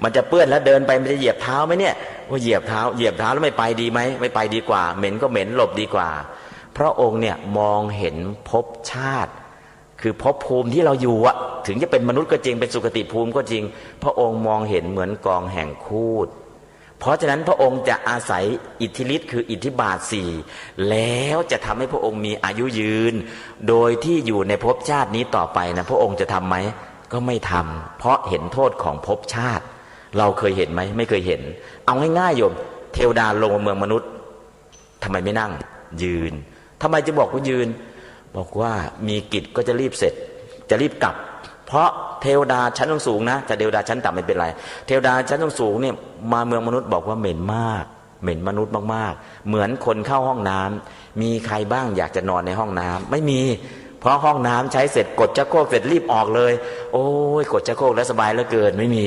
มันจะเปื้อนแล้วเดินไปมันจะเหยียบเท้าไหมเนี่ยเหยียบเท้าแล้วไม่ไปดีไหมไม่ไปดีกว่าเหม็นก็เหม็นหลบดีกว่าพระองค์เนี่ยมองเห็นภพชาติคือภพภูมิที่เราอยู่อะถึงจะเป็นมนุษย์ก็จริงเป็นสุคติภูมิก็จริงพระองค์มองเห็นเหมือนกองแห่งคูดเพราะฉะนั้นพระองค์จะอาศัยอิทธิฤทธิ์คืออิทธิบาท4แล้วจะทำให้พระองค์มีอายุยืนโดยที่อยู่ในภพชาตินี้ต่อไปนะพระองค์จะทำไหมก็ไม่ทำเพราะเห็นโทษของภพชาติเราเคยเห็นไหมไม่เคยเห็นเอาง่ายๆโยมเทวดาลงมาเมืองมนุษย์ทำไมไม่นั่งยืนทำไมจะบอกว่ายืนบอกว่ามีกิจก็จะรีบเสร็จจะรีบกลับเพราะเทวดาชั้นสูงนะแต่เทวดาชั้นต่ำไม่เป็นไรเทวดาชั้นสูงเนี่ยมาเมืองมนุษย์บอกว่าเหม็นมากเหม็นมนุษย์มากๆเหมือนคนเข้าห้องน้ำมีใครบ้างอยากจะนอนในห้องน้ำไม่มีเพราะห้องน้ำใช้เสร็จกดชักโครกเสร็จรีบออกเลยโอ้ยกดชักโครกแล้วสบายเหลือเกินไม่มี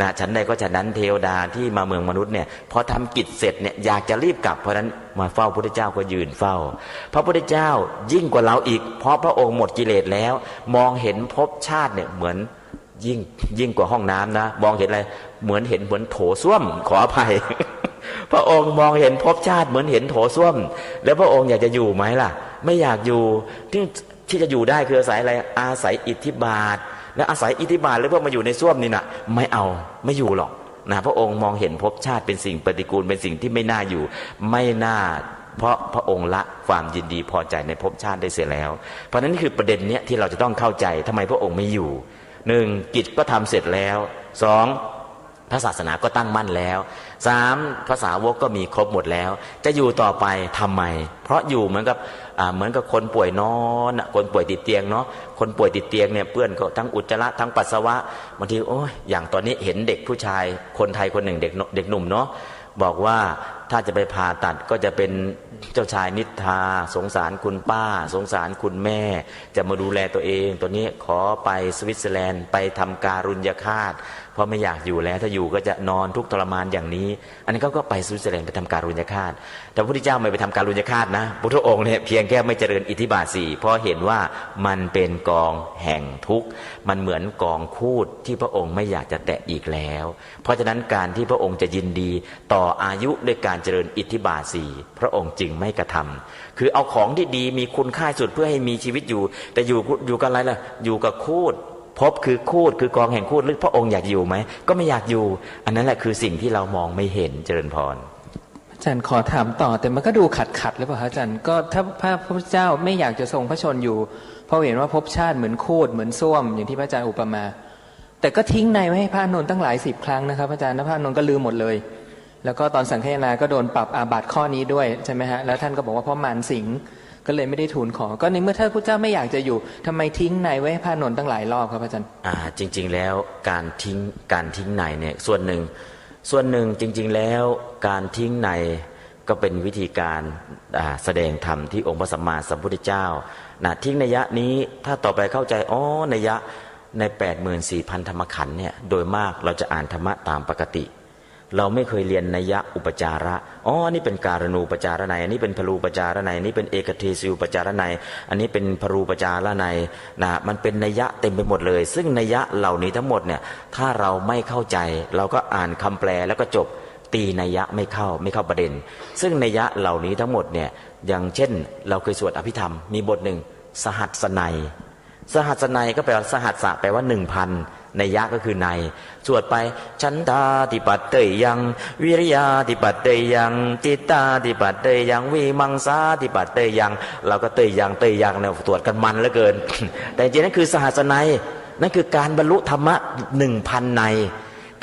นะฉันใดก็ฉันนั้นเทวดาที่มาเมืองมนุษย์เนี่ยพอทำกิจเสร็จเนี่ยอยากจะรีบกลับเพราะนั้นมาเฝ้าพระพุทธเจ้าก็ยืนเฝ้าพระพุทธเจ้ายิ่งกว่าเราอีกเพราะพระองค์หมดกิเลสแล้วมองเห็นภพชาติเนี่ยเหมือน ยิ่งกว่าห้องน้ำนะมองเห็นอะไรเหมือนโถส้วมขออภัย พระองค์มองเห็นภพชาติเหมือนเห็นโถส้วมแล้วพระองค์อยากจะอยู่ไหมล่ะไม่อยากอยู่ที่จะอยู่ได้คืออาศัยอะไรอาศัยอิทธิบาทและอาศัยอิทธิบาทแล้วเพื่อมาอยู่ในส้วมนี่น่ะไม่อยู่หรอกนะพระองค์มองเห็นภพชาติเป็นสิ่งปฏิกูลเป็นสิ่งที่ไม่น่าอยู่ไม่น่าเพราะพระองค์ละความยินดีพอใจในภพชาติได้เสียแล้วเพราะนั้นนี่คือประเด็นเนี้ยที่เราจะต้องเข้าใจทำไมพระองค์ไม่อยู่หนึ่งกิจก็ทำเสร็จแล้วสองพระศาสนาก็ตั้งมั่นแล้วสามภาษาวกก็มีครบหมดแล้วจะอยู่ต่อไปทำไมเพราะอยู่เหมือนกับคนป่วยนอนคนป่วยติดเตียงเนาะคนป่วยติดเตียงเนี่ยเปื้อนก็ทั้งอุจจาระทั้งปัสสาวะบางทีโอ้ยอย่างตอนนี้เห็นเด็กผู้ชายคนไทยคนหนึ่งเด็กหนุ่มเนาะบอกว่าถ้าจะไปผ่าตัดก็จะเป็นเจ้าชายนิทราสงสารคุณป้าสงสารคุณแม่จะมาดูแลตัวเองตัวนี้ขอไปสวิตเซอร์แลนด์ไปทำการุญยฆาตเพราะไม่อยากอยู่แล้วถ้าอยู่ก็จะนอนทุกข์ทรมานอย่างนี้อันนี้ก็ไปสวิตเซอร์แลนด์ไปทำการุญยฆาตแต่พระพุทธเจ้าไม่ไปทำการุญยฆาตนะพระพุทธองค์เนี่ยเพียงแค่ไม่เจริญอิทธิบาท4เพราะเห็นว่ามันเป็นกองแห่งทุกข์มันเหมือนกองคูดที่พระองค์ไม่อยากจะแตะอีกแล้วเพราะฉะนั้นการที่พระองค์จะยินดีต่ออายุด้วยการเจริญอิทธิบาท4พระองค์จึงไม่กระทำคือเอาของที่ดีมีคุณค่าสุดเพื่อให้มีชีวิตอยู่แต่อยู่กันอะไรล่ะอยู่กับคูดพบคือคูดคือกองแห่งคูดหรือพระองค์อยากอยู่ไหมก็ไม่อยากอยู่อันนั้นแหละคือสิ่งที่เรามองไม่เห็นเจริญพรอาจารย์ขอถามต่อแต่มันก็ดูขัดหรือเปล่าอาจารย์ก็ถ้าพระพุทธเจ้าไม่อยากจะทรงพระชนอยู่เพราะเห็นว่าภพชาติเหมือนคูดเหมือนส้วมอย่างที่พระอาจารย์อุปมาแต่ก็ทิ้งในไว้ให้พระอานนท์ตั้งหลาย10 ครั้งนะครับอาจารย์แล้วพระอานนท์ก็ลืมหมดเลยแล้วก็ตอนสังฆทานก็โดนปรับอาบัติข้อนี้ด้วยใช่ไหมฮะแล้วท่านก็บอกว่าเพราะมารสิงก็เลยไม่ได้ทูลขอก็ในเมื่อท่านพระเจ้าไม่อยากจะอยู่ทำไมทิ้งในไว้ให้พระอานนท์ตั้งหลายรอบครับอาจารย์จริงๆแล้วการทิ้งในเนี่ยส่วนหนึ่งจริงๆแล้วการทิ้งในก็เป็นวิธีการแสดงธรรมที่องค์พระสัมมาสัมพุทธเจ้าทิ้งนัยยะนี้ถ้าต่อไปเข้าใจนัยยะใน 84,000 ธรรมขันธ์เนี่ยโดยมากเราจะอ่านธรรมะตามปกติเราไม่เคยเรียนนัยยะอุปจาระนี่เป็นการณูปจารนัยอันนี้เป็นพลูปจารนัยอันนี้เป็นเอกเทศิอุปจารนัยอันนี้เป็นพลูปจารนัยมันเป็นนัยยะเต็มไปหมดเลยซึ่งนัยยะเหล่านี้ทั้งหมดเนี่ยถ้าเราไม่เข้าใจเราก็อ่านคำแปลแล้วก็จบตีนัยยะไม่เข้าประเด็นซึ่งนัยยะเหล่านี้ทั้งหมดเนี่ยอย่างเช่นเราเคยสวดอภิธรรมมีบทหนึ่งสหัสนัยก็แปลว่าสหัสสะแปลว่า 1,000 นัยยะก็คือในสวดไปฉันทาติปัตเตยังวิริยาติปัตเตยังจิตตาติปัตเตยังวิมังสาติปัตเตยังเราก็เตยยังเนี่ยตรวจกันมันเหลือเกิน แต่จริงๆนั่นคือสหัสนัยนั่นคือการบรรลุธรรมะ 1,000 ใน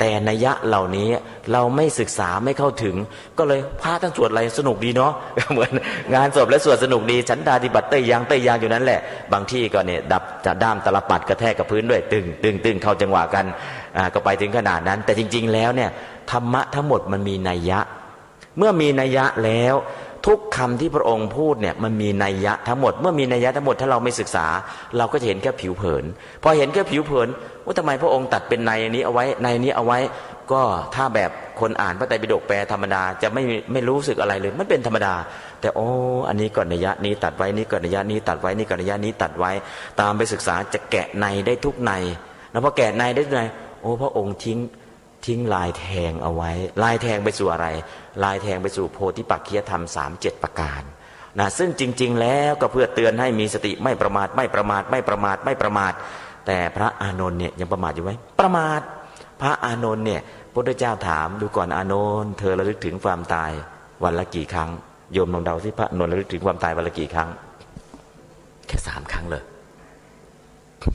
แต่นัยยะเหล่านี้เราไม่ศึกษาไม่เข้าถึงก็เลยพระท่านสวดอะไรสนุกดีเนาะ เหมือนงานศพและสวดสนุกดีฉันทาติปัตเตยังอยู่นั้นแหละบางที่ก็เนี่ยดับจะด้ามตลปัดกระแทกกับพื้นด้วยตึงเข้าจังหวะกันก็ไปถึงขนาดนั้นแต่จริงๆแล้วเนี่ยธรรมะทั้งหมดมันมีนัยยะเมื่อมีนัยยะแล้วทุกคำที่พระองค์พูดเนี่ยมันมีนัยยะทั้งหมดเมื่อมีนัยยะทั้งหมดถ้าเราไม่ศึกษาเราก็จะเห็นแค่ผิวเผินพอเห็นแค่ผิวเผินว่าทำไมพระองค์ตัดเป็นในนี้เอาไว้ในนี้เอาไว้ก็ถ้าแบบคนอ่านพระไตรปิฎกแปลธรรมดาจะไม่รู้สึกอะไรเลยมันเป็นธรรมดาแต่อันนี้ก่อนนัยยะนี้ตัดไว้นี้ก่อนนัยยะนี้ตัดไว้นี้ก่อนนัยยะนี้ตัดไว้ตามไปศึกษาจะแกะในได้ทุกในแล้วพอแกะในได้ทุกในพระองค์ทิ้งลายแทงเอาไว้ลายแทงไปสู่อะไรลายแทงไปสู่โพธิปักขิยธรรม37ประการซึ่งจริงๆแล้วก็เพื่อเตือนให้มีสติไม่ประมาทแต่พระอานนท์เนี่ยยังประมาทอยู่ไหมประมาทพระอานนท์เนี่ยพระพุทธเจ้าถามดูก่อนอานนท์เธอระลึกถึงความตายวันละกี่ครั้งโยมลองเดาสิพระอานนท์ระลึกถึงความตายวันละกี่ครั้งแค่3 ครั้งเลย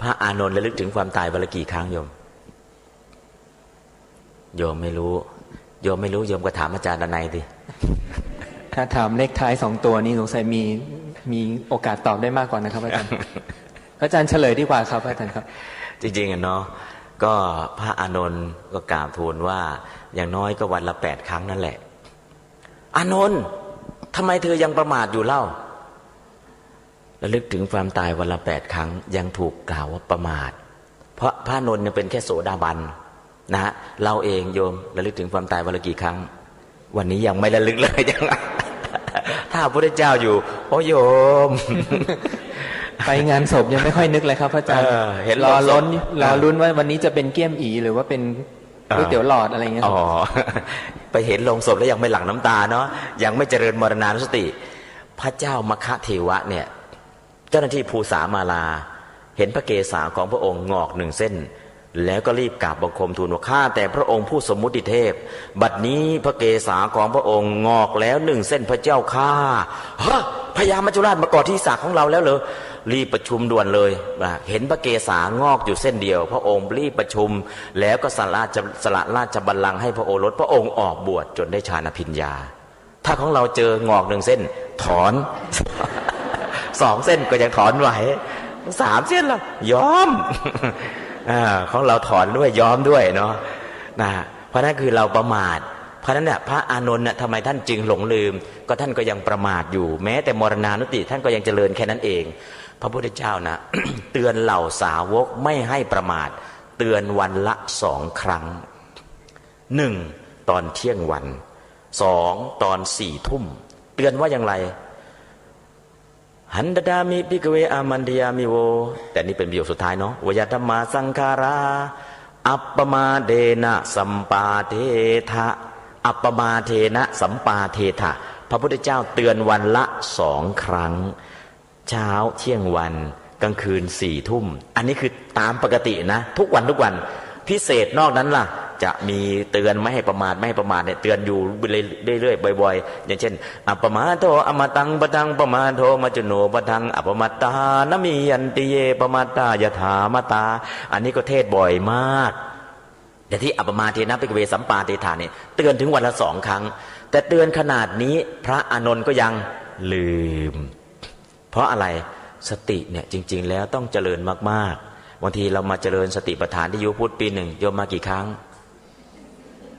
พระอานนท์ระลึกถึงความตายวันละกี่ครั้งโยมไม่รู้โยมก็ถามอาจารย์ดนัยดิถ้าถามเลขท้าย2 ตัวนี้สงสัยมีโอกาสตอบได้มากกว่านะครับอาจารย์อาจารย์เฉลยดีกว่าครับอาจารย์ครับจริงๆเนาะก็พระอานนท์ก็กราบทูลว่าอย่างน้อยก็วันละ8 ครั้งนั่นแหละอานนท์ทำไมเธอยังประมาทอยู่เล่าระลึกถึงความตายวันละ8 ครั้งยังถูกกล่าวว่าประมาทเพราะพระอานนท์เนี่ยเป็นแค่โสดาบันเราเองโยมระลึกถึงความตายวันละกี่ครั้งวันนี้ยังไม่ระลึกเลยยังถ้าพระพุทธเจ้าอยู่โยม ไปงานศพยังไม่ค่อยนึกเลยครับพระอาจารย์เห็นรอลุ้นว่าวันนี้จะเป็นเกี้ยมอีหรือว่าเป็นก๋วยเตี๋ยวหลอดอะไรเงี้ยอ๋อไปเห็นโลงศพแล้วยังไม่หลั่งน้ำตาเนาะยังไม่เจริญมรณานุสติพระเจ้ามคเทวะเนี่ยเจ้าหน้าที่ภูษามาลาเห็นพระเกศาของพระองค์งอก1 เส้นแล้วก็รีบกราบบังคมทูลว่าข้าแต่พระองค์ผู้สมมุติเทพบัดนี้พระเกศาของพระองค์งอกแล้ว1 เส้นพระเจ้าข้าฮะพญามัจจุราชมาก่อที่ศาสตร์ของเราแล้วเหรอรีบประชุมด่วนเลยเห็นพระเกศางอกอยู่เส้นเดียวพระองค์รีบประชุมแล้วก็สละราชบัลลังก์ให้พระโอรสพระองค์ออกบวชจนได้ฌานภิญญาถ้าของเราเจองอก1 เส้นถอน2 เส้นก็ยังถอนไหว3 เส้นแล้วยอมของเราถอนด้วยยอมด้วยเนาะนะเพราะนั้นคือเราประมาทเพราะนั้นเนี่ยพระอานนท์น่ะทำไมท่านจึงหลงลืมก็ท่านก็ยังประมาทอยู่แม้แต่มรณานุสติท่านก็ยังเจริญแค่นั้นเองพระพุทธเจ้านะ เตือนเหล่าสาวกไม่ให้ประมาทเตือนวันละ2 ครั้ง1ตอนเที่ยงวัน2ตอน4 ทุ่มเตือนว่าอย่างไรหันดามิภิกขเวอามันเดียมิโวแต่นี่เป็นประโยคสุดท้ายเนาะวยธรรมาสังขาราอัปปมาเดนะสัมปาเททะอัปปมาเทนะสัมปาเททะพระพุทธเจ้าเตือนวันละ2 ครั้งเช้าเที่ยงวันกลางคืน4 ทุ่มอันนี้คือตามปกตินะทุกวันพิเศษนอกนั้นล่ะจะมีเตือนไม่ให้ประมาทเนี่ยเตือนอยู่เรื่อยๆบ่อยๆอย่างเช่นอัปปมาโทอมตังปทังปมาโทมัจจุโนปทังอัปปมัตตานมียันติเยปมัตตายถามตาอันนี้ก็เทศบ่อยมากแต่ที่อัปปมาเทนะภิกขเวสัมปาเทถาเนี่ยเตือนถึงวันละ2 ครั้งแต่เตือนขนาดนี้พระอานนท์ก็ยังลืมเพราะอะไรสติเนี่ยจริงๆแล้วต้องเจริญมากๆบางทีเรามาเจริญสติปัฏฐานที่ยุพุทธปี 1โยมมากี่ครั้ง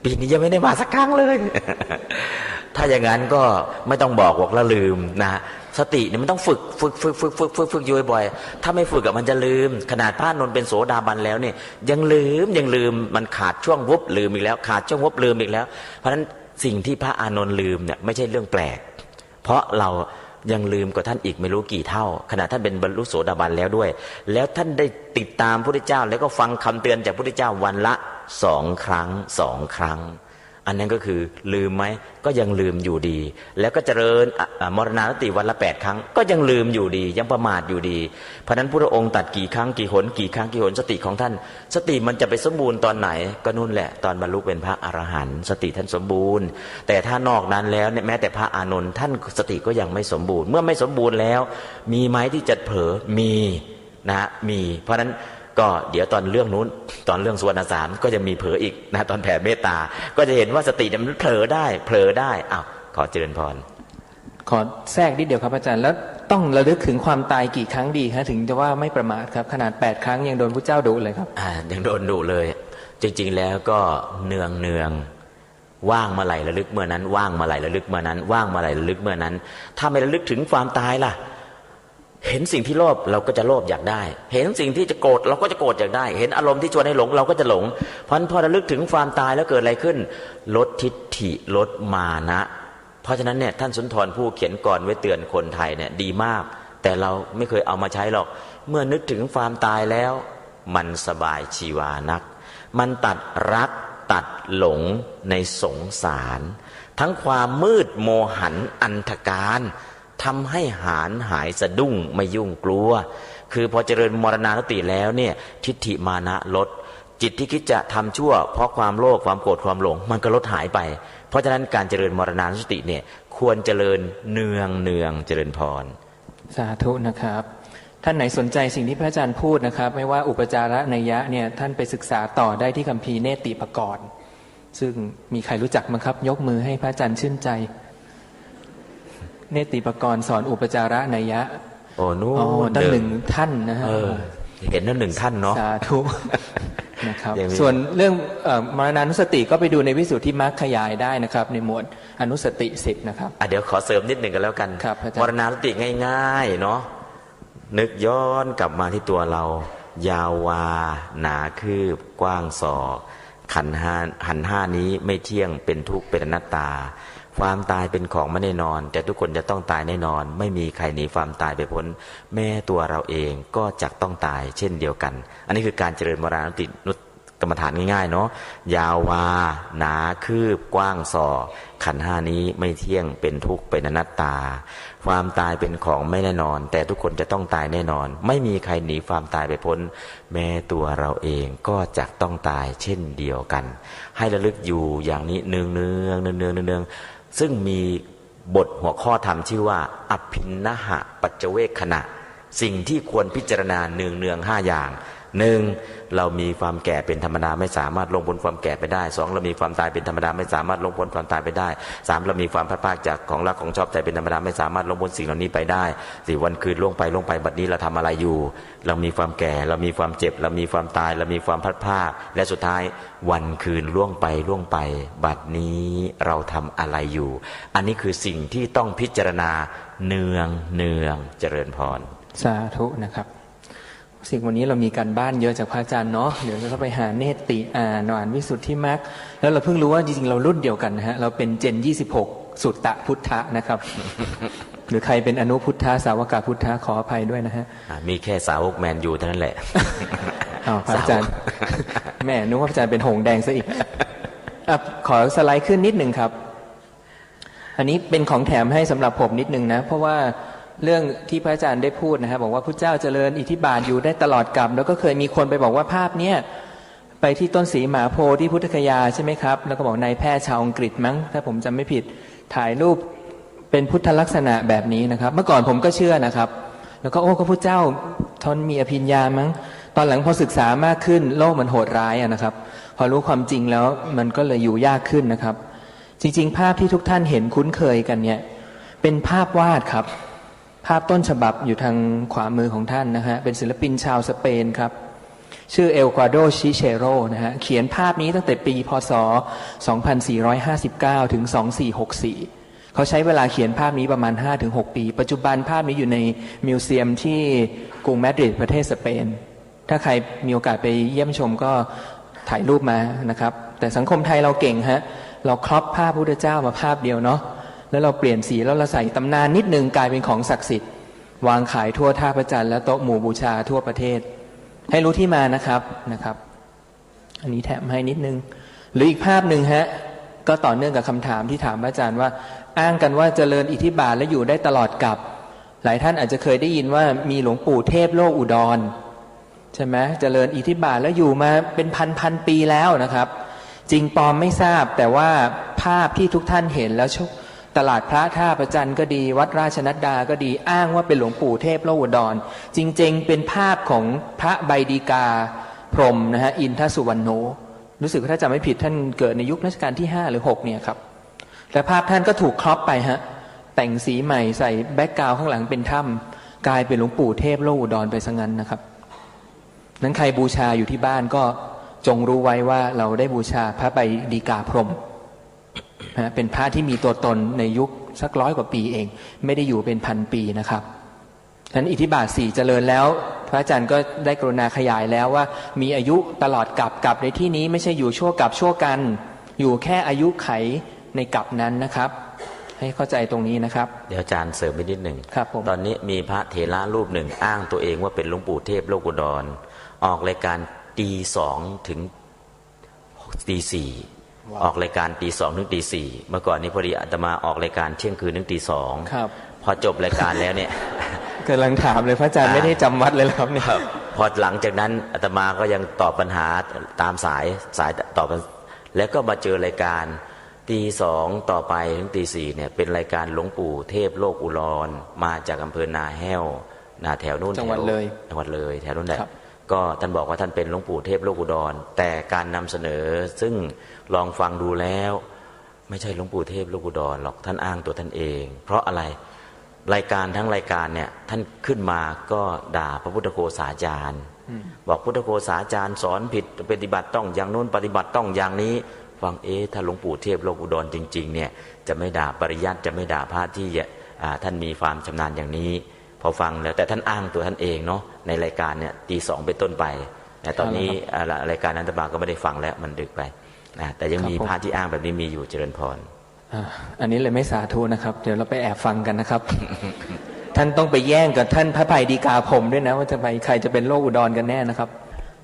ปีนี้ยังไม่ได้มาสักครั้งเลย ถ้าอย่างนั้นก็ไม่ต้องบอกแล้วลืมนะสติเนี่ยมันต้องฝึกอยู่บ่อยถ้าไม่ฝึกมันจะลืมขนาดพระนนท์เป็นโสดาบันแล้วเนี่ยยังลืมมันขาดช่วงวุบลืมอีกแล้วขาดช่วงวุบลืมอีกแล้วเพราะฉะนั้นสิ่งที่พระอานนท์ลืมเนี่ยไม่ใช่เรื่องแปลกเพราะเรายังลืมกว่าท่านอีกไม่รู้กี่เท่าขณะท่านเป็นบรรลุโสดาบันแล้วด้วยแล้วท่านได้ติดตามพระพุทธเจ้าแล้วก็ฟังคำเตือนจากพระพุทธเจ้าวันละ2 ครั้งอันนั้นก็คือลืมไหมก็ยังลืมอยู่ดีแล้วก็เจริญมรณานุสติวันละ8 ครั้งก็ยังลืมอยู่ดียังประมาทอยู่ดีเพราะนั้นพระองค์ตัดกี่ครั้งกี่หนสติของท่านสติมันจะไปสมบูรณ์ตอนไหนก็นู่นแหละตอนบรรลุเป็นพระอรหันต์สติท่านสมบูรณ์แต่ถ้านอกนั้นแล้วเนี่ยแม้แต่พระอานนท์ท่านสติก็ยังไม่สมบูรณ์เมื่อไม่สมบูรณ์แล้วมีไหมที่จะเผลอมีนะมีเพราะนั้นก็เดี๋ยวตอนเรื่องนู้นตอนเรื่องสุวรรณสามก็จะมีเผลออีกนะตอนแผ่เมตตาก็จะเห็นว่าสติมันเผลอได้อ้าวขอเจริญพรขอแทรกนิดเดียวครับอาจารย์แล้วต้องระลึกถึงความตายกี่ครั้งดีครับถึงจะว่าไม่ประมาทครับขนาด8 ครั้งยังโดนพระเจ้าดุเลยครับยังโดนดุเลยจริงๆแล้วก็เนืองว่างเมื่อไหร่ระลึกเมื่อนั้นว่างเมื่อไหร่ระลึกเมื่อนั้นว่างเมื่อไหร่ระลึกเมื่อนั้นถ้าไม่ระลึกถึงความตายล่ะเห็นสิ่งที่โลภเราก็จะโลภอยากได้เห็นสิ่งที่จะโกรธเราก็จะโกรธอยากได้เห็นอารมณ์ที่ชวนให้หลงเราก็จะหลงเพราะฉะนั้นพอระลึกถึงความตายแล้วเกิดอะไรขึ้นลดทิฏฐิลดมานะเพราะฉะนั้นเนี่ยท่านสุนทรผู้เขียนก่อนไว้เตือนคนไทยเนี่ยดีมากแต่เราไม่เคยเอามาใช้หรอกเมื่อนึกถึงความตายแล้วมันสบายชีวานักมันตัดรักตัดหลงในสงสารทั้งความมืดโมหันอันธการทำให้หายสะดุ้งไม่ยุ่งกลัวคือพอเจริญมรณานุสติแล้วเนี่ยทิฏฐิมานะลดจิตที่คิดจะทำชั่วเพราะความโลภความโกรธความหลงมันก็ลดหายไปเพราะฉะนั้นการเจริญมรณานุสติเนี่ยควรเจริญเนืองเจริญพรสาธุนะครับท่านไหนสนใจสิ่งที่พระอาจารย์พูดนะครับไม่ว่าอุปจารนัยยะเนี่ยท่านไปศึกษาต่อได้ที่คัมภีร์เนติปกรณ์ซึ่งมีใครรู้จักมั้งครับยกมือให้พระอาจารย์ชื่นใจเนติปกรณ์สอนอุปจารนัยยะโอ้นู่นตั้ง1 ท่านนะฮะเห็นนั่น1 ท่านเนาะสาธุนะครับส่วนเรื่องมรณานุสติก็ไปดูในวิสุทธิมรรคขยายได้นะครับในหมวดอนุสติ10นะครับเดี๋ยวขอเสริมนิดหนึ่งกันแล้วกันมรณานุสติง่ายๆเนาะนึกย้อนกลับมาที่ตัวเรายาววาหนาคืบกว้างศอกขันธ์ห้านี้ไม่เที่ยงเป็นทุกข์เป็นอนัตตา ความตายเป็นของไม่แน่นอนแต่ทุกคนจะต้องตายแน่นอนไม่มีใครหนีความตายไปพ้นแม้ตัวเราเองก็จะต้องตายเช่นเดียวกันอันนี้คือการเจริญมรณสติกรรมฐานง่ายๆเนาะยาววาหนาคืบกว้างศอกขันธ์ห้านี้ไม่เที่ยงเป็นทุกข์เป็นอนัตตาความตายเป็นของไม่แน่นอนแต่ทุกคนจะต้องตายแน่นอนไม่มีใครหนีความตายไปพ้นแม้ตัวเราเองก็จะต้องตายเช่นเดียวกันให้ระลึกอยู่อย่างนี้เนืองๆซึ่งมีบทหัวข้อธรรมชื่อว่าอภินนหะปัจเจเวคขณะสิ่งที่ควรพิจารณาเนืองๆ5อย่าง1เรามีความแก่เป็นธรรมดาไม่สามารถล่วงพ้นความแก่ไปได้2เรามีความตายเป็นธรรมดาไม่สามารถล่วงพ้นความตายไปได้3เรามีความพลาดพลาดจากของรักของชอบใจเป็นธรรมดาไม่สามารถล่วงพ้นสิ่งเหล่านี้ไปได้4วันคืนล่วงไปบัดนี้เราทำอะไรอยู่เรามีความแก่เรามีความเจ็บเรามีความตายเรามีความพลาดพลาดและสุดท้ายวันคืนล่วงไปบัดนี้เราทำอะไรอยู่อันนี้คือสิ่งที่ต้องพิจารณาเนืองเจริญพรสาธุนะครับสิ่งวันนี้เรามีการบ้านเยอะจากพระอาจารย์เนาะเดี๋ยวจะเข้าไปหาเนติอ่านวิสุทธิมรรคแล้วเราเพิ่งรู้ว่าจริงๆเรารุ่นเดียวกันนะฮะเราเป็นเจน26สุตตะพุทธะนะครับ หรือใครเป็นอนุพุทธะสาวกพุทธะขออภัยด้วยนะฮะมีแค่สาวกแมนยูเท่านั้นแหละพระอาจารย์แม่นึกว่าพระอาจารย์เป็นหงแดงซะอีกขอสไลด์ขึ้นนิดนึงครับอันนี้เป็นของแถมให้สำหรับผมนิดนึงนะเพราะว่าเรื่องที่พระอาจารย์ได้พูดนะครับบอกว่าพระเจ้าเจริญอิทธิบาทอยู่ได้ตลอดกาลแล้วก็เคยมีคนไปบอกว่าภาพเนี้ยไปที่ต้นสีหมาโพธิ์ที่พุทธคยาใช่ไหมครับแล้วก็บอกนายแพทย์ชาวอังกฤษมั้งถ้าผมจำไม่ผิดถ่ายรูปเป็นพุทธลักษณะแบบนี้นะครับเมื่อก่อนผมก็เชื่อนะครับแล้วก็ก็พระเจ้าทนมีอภิญญามั้งตอนหลังพอศึกษามากขึ้นโลกมันโหดร้ายนะครับพอรู้ความจริงแล้วมันก็เลยอยู่ยากขึ้นนะครับจริงๆภาพที่ทุกท่านเห็นคุ้นเคยกันเนี่ยเป็นภาพวาดครับภาพต้นฉบับอยู่ทางขวามือของท่านนะฮะเป็นศิลปินชาวสเปนครับชื่อเอลควาโดชิเชโรนะฮะเขียนภาพนี้ตั้งแต่ปีพศ2459ถึง2464เขาใช้เวลาเขียนภาพนี้ประมาณ 5-6 ปีปัจจุบันภาพนี้อยู่ในมิวเซียมที่กรุงมาดริดประเทศสเปนถ้าใครมีโอกาสไปเยี่ยมชมก็ถ่ายรูปมานะครับแต่สังคมไทยเราเก่งฮะเราครอปภาพพระพุทธเจ้ามาภาพเดียวเนาะแล้วเราเปลี่ยนสีแล้วเราใส่ตำนานนิดนึงกลายเป็นของศักดิ์สิทธิ์วางขายทั่วท่าพระจันทร์และโต๊ะหมู่บูชาทั่วประเทศให้รู้ที่มานะครับอันนี้แถมให้นิดนึงหรืออีกภาพหนึ่งฮะก็ต่อเนื่องกับคำถามที่ถามพระอาจารย์ว่าอ้างกันว่าเจริญอิทธิบาทและอยู่ได้ตลอดกาลหลายท่านอาจจะเคยได้ยินว่ามีหลวงปู่เทพโลกอุดรใช่ไหมเจริญอิทธิบาทแล้วอยู่มาเป็นพันปีแล้วนะครับจริงปลอมไม่ทราบแต่ว่าภาพที่ทุกท่านเห็นแล้วตลาดพระท่าพระจันทร์ก็ดีวัดราชนัดดาก็ดีอ้างว่าเป็นหลวงปู่เทพโลกอุดรจริงๆเป็นภาพของพระใบดีกาพรหมนะฮะอินทสุวรรณโนรู้สึกถ้าจำไม่ผิดท่านเกิดในยุครัชกาลที่5หรือ6เนี่ยครับแต่ภาพท่านก็ถูกครอปไปฮะแต่งสีใหม่ใส่แบ็กกราวด์ข้างหลังเป็นถ้ำกลายเป็นหลวงปู่เทพโลกอุดรไปซะงั้นนะครับนั้นใครบูชาอยู่ที่บ้านก็จงรู้ไว้ว่าเราได้บูชาพระใบดีกาพรหมเป็นพระที่มีตัวตนในยุคสัก100 กว่าปีเองไม่ได้อยู่เป็นพันปีนะครับฉะนั้นอิทธิบาท4เจริญแล้วพระอาจารย์ก็ได้กรุณาขยายแล้วว่ามีอายุตลอดกับในที่นี้ไม่ใช่อยู่ชั่วกับชั่วกันอยู่แค่อายุไขในกับนั้นนะครับให้เข้าใจตรงนี้นะครับเดี๋ยวอาจารย์เสริมไปนิดหนึ่งครับผมตอนนี้มีพระเถระรูปหนึ่งอ้างตัวเองว่าเป็นหลวงปู่เทพโลกอุดรออกรายการตี2ถึงตี4ออกรายการตี2ถึงตี4เมื่อก่อนนี้พอดีอาตมาออกรายการเที่ยงคืนถึงตี2ครับพอจบรายการแล้วเนี่ยกำลังถามเลยพระอาจารย์ไม่ได้จำวัดเลยครับเนี่ยพอหลังจากนั้นอาตมาก็ยังตอบปัญหาตามสายตอบแล้วก็มาเจอรายการตี2ต่อไปถึงตี4เนี่ยเป็นรายการหลวงปู่เทพโลกอุดรมาจากอำเภอนาแห้วนาแถวนู้นจังหวัดเลยแถวนู้นแหละก็ท่านบอกว่าท่านเป็นหลวงปู่เทพโลกอุดรแต่การนำเสนอซึ่งลองฟังดูแล้วไม่ใช่หลวงปู่เทพโลกอุดรหรอกท่านอ้างตัวท่านเองเพราะอะไรรายการทั้งรายการเนี่ยท่านขึ้นมาก็ด่าพระพุทธโฆษาจารย์บอกพุทธโฆษาจารย์สอนผิดปฏิบัติต้องอย่างโน้นปฏิบัติต้องอย่างนี้ฟังถ้าหลวงปู่เทพโลกอุดรจริงๆเนี่ยจะไม่ด่าปริยัติจะไม่ด่าพระที่ท่านมีความชำนาญอย่างนี้พอฟังแล้วแต่ท่านอ้างตัวท่านเองเนาะในรายการเนี่ยตี2เป็นต้นไปแต่ตอนนี้รายการนั้นตบาก็ไม่ได้ฟังแล้วมันดึกไปนะแต่ยังมีพระที่อ้างแบบนี้มีอยู่เจริญพร อันนี้เลยไม่สาธุนะครับเดี๋ยวเราไปแอบฟังกันนะครับ ท่านต้องไปแย่งกับท่านพระภัยดีกาพรหมด้วยนะว่าจะไปใครจะเป็นโลกอุดรกันแน่นะครับ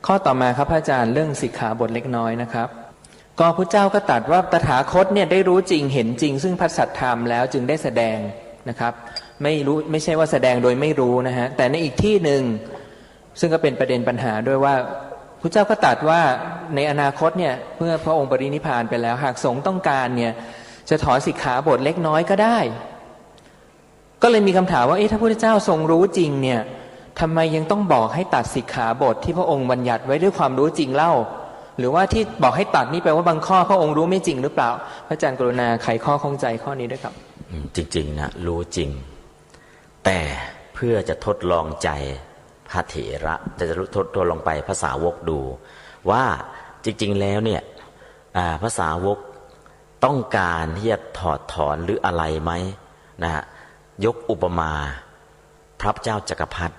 ข้อต่อมาครับพระอาจารย์เรื่องสิกขาบทเล็กน้อยนะครับก็พระเจ้าก็ตรัสว่าตถาคตเนี่ยได้รู้จริงเห็นจริงซึ่งพระสัทธรรมแล้วจึงได้แสดงนะครับไม่รู้ไม่ใช่ว่าแสดงโดยไม่รู้นะฮะแต่ในอีกที่หนึ่งซึ่งก็เป็นประเด็นปัญหาด้วยว่าพระเจ้าก็ตรัสว่าในอนาคตเนี่ยเมื่อพระองค์ปรินิพพานไปแล้วหากสงฆ์ต้องการเนี่ยจะถอนสิกขาบทเล็กน้อยก็ได้ก็เลยมีคำถามว่าถ้าพระพุทธเจ้าทรงรู้จริงเนี่ยทำไมยังต้องบอกให้ตัดสิกขาบทที่พระองค์บัญญัติไว้ด้วยความรู้จริงเล่าหรือว่าที่บอกให้ตัดนี่แปลว่าบางข้อพระองค์รู้ไม่จริงหรือเปล่าพระอาจารย์กรุณาไขข้อข้องใจข้อนี้ด้วยครับจริงๆนะรู้จริงแต่เพื่อจะทดลองใจพระเถระจะทดลองไปภาษาวกดูว่าจริงๆแล้วเนี่ยภาษาวกต้องการที่จะถอดถอนหรืออะไรไหมนะฮะยกอุปมาพระเจ้าจักรพรรดิ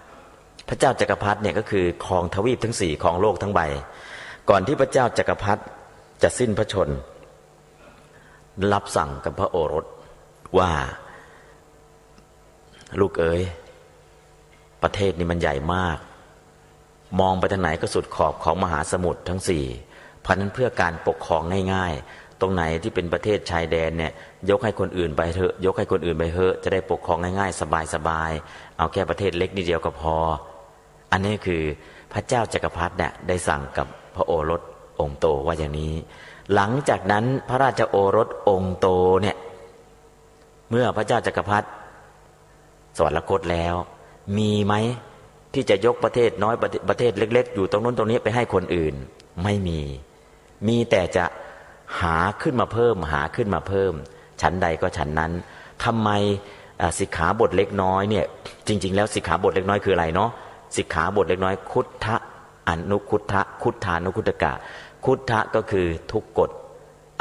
พระเจ้าจักรพรรดิเนี่ยก็คือครองทวีปทั้ง4ครองโลกทั้งใบก่อนที่พระเจ้าจักรพรรดิจะสิ้นพระชนม์รับสั่งกับพระโอรสว่าลูกเอ๋ยประเทศนี้มันใหญ่มากมองไปทางไหนก็สุดขอบของมหาสมุทรทั้ง4เพราะนั้นเพื่อการปกครองง่ายๆตรงไหนที่เป็นประเทศชายแดนเนี่ยยกให้คนอื่นไปเถอะยกให้คนอื่นไปเถอะจะได้ปกครองง่ายๆสบายๆเอาแค่ประเทศเล็กนิดเดียวก็พออันนี้คือพระเจ้าจักรพรรดิเนี่ยได้สั่งกับพระโอรสองค์โตว่าอย่างนี้หลังจากนั้นพระราชโอรสองค์โตเนี่ยเมื่อพระเจ้าจักรพรรดิสวรรคตแล้วมีไหมที่จะยกประเทศน้อยประเทศเล็กๆอยู่ตรงนู้นตรงนี้ไปให้คนอื่นไม่มีแต่จะหาขึ้นมาเพิ่มหาขึ้นมาเพิ่มฉันใดก็ฉันนั้นทำไมสิกขาบทเล็กน้อยเนี่ยจริงๆแล้วสิกขาบทเล็กน้อยคืออะไรเนาะสิกขาบทเล็กน้อยคุตทะอนุคุตทะคุตธานุคุตกะคุตทะก็คือทุกกฎ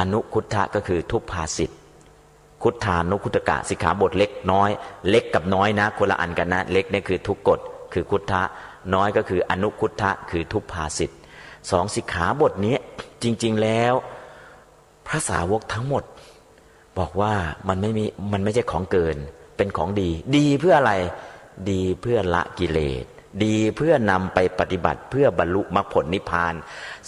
อนุคุตทะก็คือทุกภาสิทธิคุตธานุคุตกะสิกขาบทเล็กน้อยเล็กกับน้อยนะคนละอันกันนะเล็กนี่คือทุกกฎคือคุตทะน้อยก็คืออนุคุตทะคือทุกภาสิทธิสองสิกขาบทนี้จริงๆแล้วพระสาวกทั้งหมดบอกว่ามันไม่ใช่ของเกินเป็นของดีเพื่ออะไรดีเพื่อละกิเลสดีเพื่อนำไปปฏิบัติเพื่อบรรลุมรรคผลนิพพาน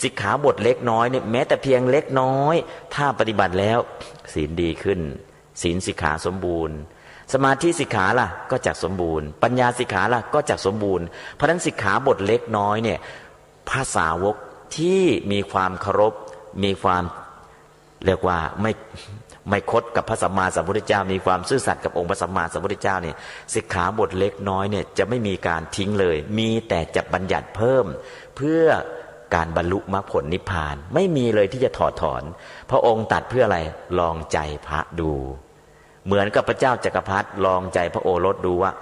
สิกขาบทเล็กน้อยเนี่ยแม้แต่เพียงเล็กน้อยถ้าปฏิบัติแล้วศีลดีขึ้นศีลสิกขาสมบูรณ์สมาธิสิกขาล่ะก็จักสมบูรณ์ปัญญาสิกขาล่ะก็จักสมบูรณ์เพราะฉะนั้นสิกขาบทเล็กน้อยเนี่ยพระสาวกที่มีความเคารพมีความเรียกว่าไม่คดกับพระสัมมาสัมพุทธเจ้ามีความซื่อสัตย์กับองค์พระสัมมาสัมพุทธเจ้าเนี่ยสิกขาบทเล็กน้อยเนี่ยจะไม่มีการทิ้งเลยมีแต่จะบัญญัติเพิ่มเพื่อการบรรลุมรรคผลนิพพานไม่มีเลยที่จะถอดถอนพระองค์ตัดเพื่ออะไรลองใจพระดูเหมือนกับพระเจ้าจักรพรรดิลองใจพระโอรสดูว่า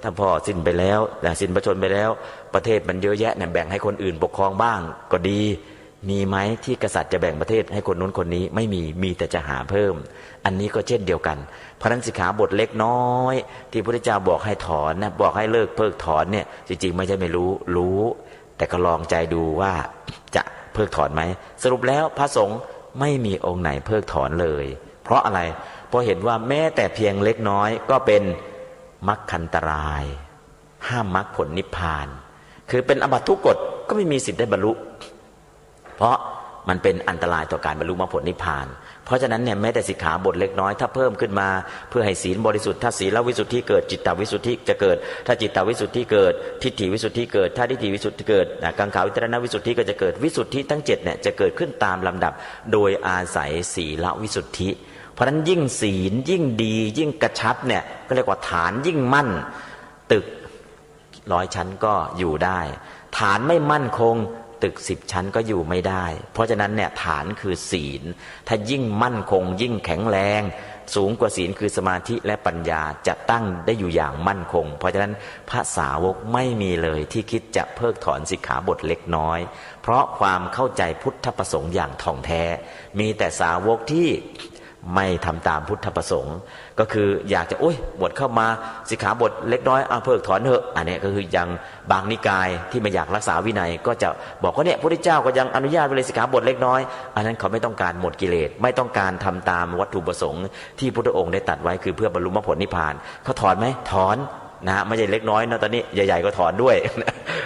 ถ้าพ่อสิ้นไปแล้วสิ้นพระชนม์ไปแล้วประเทศมันเยอะแยะเนี่ยแบ่งให้คนอื่นปกครองบ้างก็ดีมีไหมที่กษัตริย์จะแบ่งประเทศให้คนนู้นคนนี้ไม่มีแต่จะหาเพิ่มอันนี้ก็เช่นเดียวกันเพราะฉะนั้นสิกขาบทเล็กน้อยที่พระพุทธเจ้าบอกให้ถอนนะบอกให้เลิกเพิกถอนเนี่ยจริงๆไม่ใช่ไม่รู้แต่ก็ลองใจดูว่าจะเพิกถอนไหมสรุปแล้วพระสงฆ์ไม่มีองค์ไหนเพิกถอนเลยเพราะอะไรเพราะเห็นว่าแม้แต่เพียงเล็กน้อยก็เป็นมรรคันตรายห้ามมรรคผลนิพพานคือเป็นอบัตทุกกฎก็ไม่มีสิทธิ์ได้บรรลุเพราะมันเป็นอันตรายต่อการบรรลุมรรคผลนิพพานเพราะฉะนั้นเนี่ยแม้แต่สิกขาบทเล็กน้อยถ้าเพิ่มขึ้นมาเพื่อให้ศีลบริสุทธิ์ถ้าศีลวิสุทธิเกิดจิตตวิสุทธิจะเกิดถ้าจิตตวิสุทธิเกิดทิฏฐิวิสุทธิเกิดถ้าทิฏฐิวิสุทธิเกิดกังขาวิตรณวิสุทธิก็จะเกิดวิสุทธิทั้ง7เนี่ยจะเกิดขึ้นตามลำดับโดยอาศัยศีลวิสุทธิเพราะฉะนั้นยิ่งศีลยิ่งดียิ่งกระชับเนี่ยก็เรียกว่าฐานยิ่งมั่นตึก100 ชั้นก็อยู่ได้ฐานไม่มั่นคงตึก10 ชั้นก็อยู่ไม่ได้เพราะฉะนั้นเนี่ยฐานคือศีลถ้ายิ่งมั่นคงยิ่งแข็งแรงสูงกว่าศีลคือสมาธิและปัญญาจะตั้งได้อยู่อย่างมั่นคงเพราะฉะนั้นพระสาวกไม่มีเลยที่คิดจะเพิกถอนสิกขาบทเล็กน้อยเพราะความเข้าใจพุทธประสงค์อย่างท่องแท้มีแต่สาวกที่ ไม่ทำตามพุทธประสงค์ก็คืออยากจะบวชเข้ามาสิกขาบทเล็กน้อยเพิกถอนเถอะอันนี้ก็คือยังบางนิกายที่ไม่อยากรักษาวินัยก็จะบอกว่าเนี่ยพระพุทธเจ้าก็ยังอนุญาตไว้เลยสิกขาบทเล็กน้อยอันนั้นเขาไม่ต้องการหมดกิเลสไม่ต้องการทำตามวัตถุประสงค์ที่พระพุทธองค์ได้ตรัสไว้คือเพื่อบรรลุมรรคผลนิพพานเขาถอนไหมถอนนะไม่ใช่เล็กน้อยนะตอนนี้ใหญ่ๆก็ถอนด้วย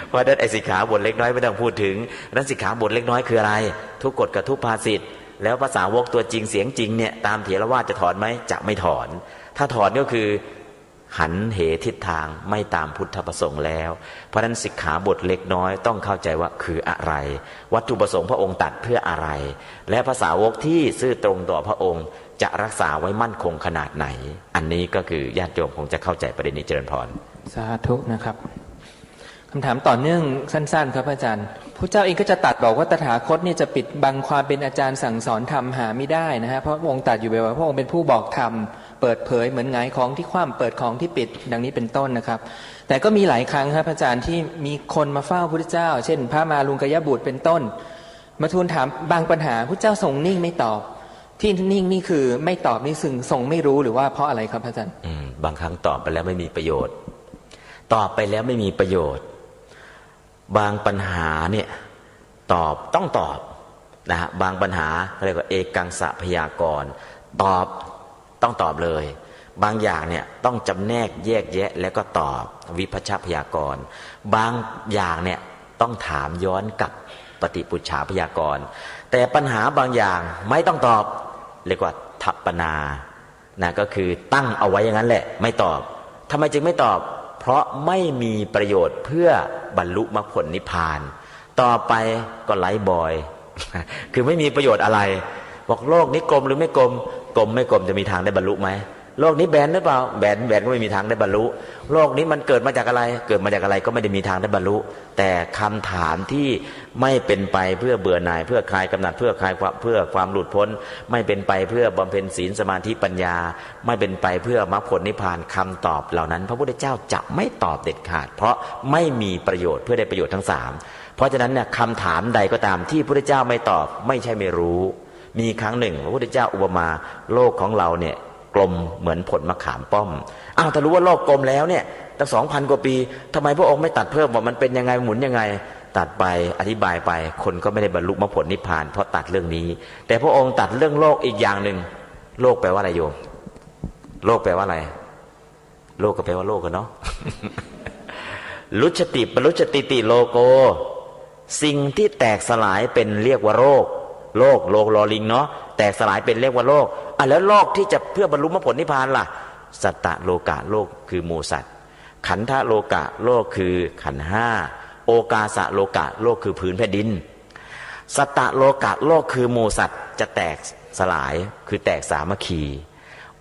เพราะฉะนั้นไอ้สิกขาบทเล็กน้อยไม่ต้องพูดถึงนั้นสิกขาบทเล็กน้อยคืออะไรทุกกฎกับทุกภาษิตแล้วภาษาวกตัวจริงเสียงจริงเนี่ยตามเถรวาทจะถอนไหมจะไม่ถอนถ้าถอนก็คือหันเหทิศทางไม่ตามพุทธประสงค์แล้วเพราะฉะนั้นสิกขาบทเล็กน้อยต้องเข้าใจว่าคืออะไรวัตถุประสงค์พระองค์ตรัสเพื่ออะไรและภาษาวกที่ซื่อตรงต่อพระองค์จะรักษาไว้มั่นคงขนาดไหนอันนี้ก็คือญาติโยมคงจะเข้าใจประเด็นนี้เจริญพรสาธุนะครับคำถามต่อเนื่องสั้นๆครับอาจารย์พระเจ้าเองก็จะตัดบอกว่าตถาคตเนี่ยจะปิดบังความเป็นอาจารย์สั่งสอนธรรมหาไม่ได้นะฮะเพราะพระองค์ตรัสอยู่บ่อยๆพระองค์เป็นผู้บอกธรรมเปิดเผยเหมือนหงายของที่คว่ำเปิดของที่ปิดดังนี้เป็นต้นนะครับแต่ก็มีหลายครั้งครับอาจารย์ที่มีคนมาเฝ้าพระพุทธเจ้าเช่นพระมาลุงกยบุตรเป็นต้นมาทูลถามบางปัญหาพระเจ้าทรงนิ่งไม่ตอบที่นิ่งนี่คือไม่ตอบนี่ซึ่งทรงไม่รู้หรือว่าเพราะอะไรครับอาจารย์บางครั้งตอบไปแล้วไม่มีประโยชน์ตอบไปแล้วไม่มีประโยชน์บางปัญหาเนี่ยตอบต้องตอบนะฮะบางปัญหาเรียกว่าเอกังสะพยากรณ์ตอบต้องตอบเลยบางอย่างเนี่ยต้องจำแนกแยกแยะแล้วก็ตอบวิพัชชพยากรณ์บางอย่างเนี่ยต้องถามย้อนกลับปฏิปุจฉาพยากรณ์แต่ปัญหาบางอย่างไม่ต้องตอบเรียกว่าทัปปนานะก็คือตั้งเอาไว้อย่างนั้นแหละไม่ตอบทำไมจึงไม่ตอบเพราะไม่มีประโยชน์เพื่อบรรลุมรรคผลนิพพานต่อไปก็ไร้บอย คือไม่มีประโยชน์อะไรบอกโลกนี้กลมหรือไม่กลมกลมไม่กลมจะมีทางได้บรรลุไหมโลกนี้แบนหรือเปล่าแบนก็ไม่มีทางได้บรรลุโลกนี้มันเกิดมาจากอะไรเกิดมาจากอะไรก็ไม่ได้มีทางได้บรรลุแต่คำถามที่ไม่เป็นไปเพื่อเบื่อหน่ายเพื่อคลายกำหนัดเพื่อคลายเพื่อความหลุดพ้นไม่เป็นไปเพื่อบำเพ็ญศีลสมาธิปัญญาไม่เป็นไปเพื่อมรรคผลนิพพานคำตอบเหล่านั้นพระพุทธเจ้าจะไม่ตอบเด็ดขาดเพราะไม่มีประโยชน์เพื่อได้ประโยชน์ทั้งสามเพราะฉะนั้นเนี่ยคำถามใดก็ตามที่พระพุทธเจ้าไม่ตอบไม่ใช่ไม่รู้มีครั้งหนึ่งพระพุทธเจ้าอุปมาโลกของเราเนี่ยกลมเหมือนผลมะขามป้อมถ้ารู้ว่าโลกกลมแล้วเนี่ยตั้ง 2,000 กว่าปีทำไมพระองค์ไม่ตัดเพิ่มว่ามันเป็นยังไงหมุนยังไงตัดไปอธิบายไปคนก็ไม่ได้บรรลุมรรคผลนิพพานเพราะตัดเรื่องนี้แต่พระองค์ตัดเรื่องโลกอีกอย่างหนึ่งโลกแปลว่าอะไรโยมโลกแปลว่าอะไรโลกก็แปลว่าโลกกันเนาะ ลุชติปลุชติติโลโกสิ่งที่แตกสลายเป็นเรียกว่าโลกโลกลอลิงเนาะแตกสลายเป็นเรียกว่าโลกแล้วโลกที่จะเพื่อบรรลุมรรคผลนิพพานล่ะสัตตโลกะโลกคือหมู่สัตว์ขันธโลกะโลกคือขันธ์ห้าโอกาสะโลกะโลกคือพื้นแผ่นดินสัตตโลกะโลกคือหมู่สัตว์จะแตกสลายคือแตกสามัคคี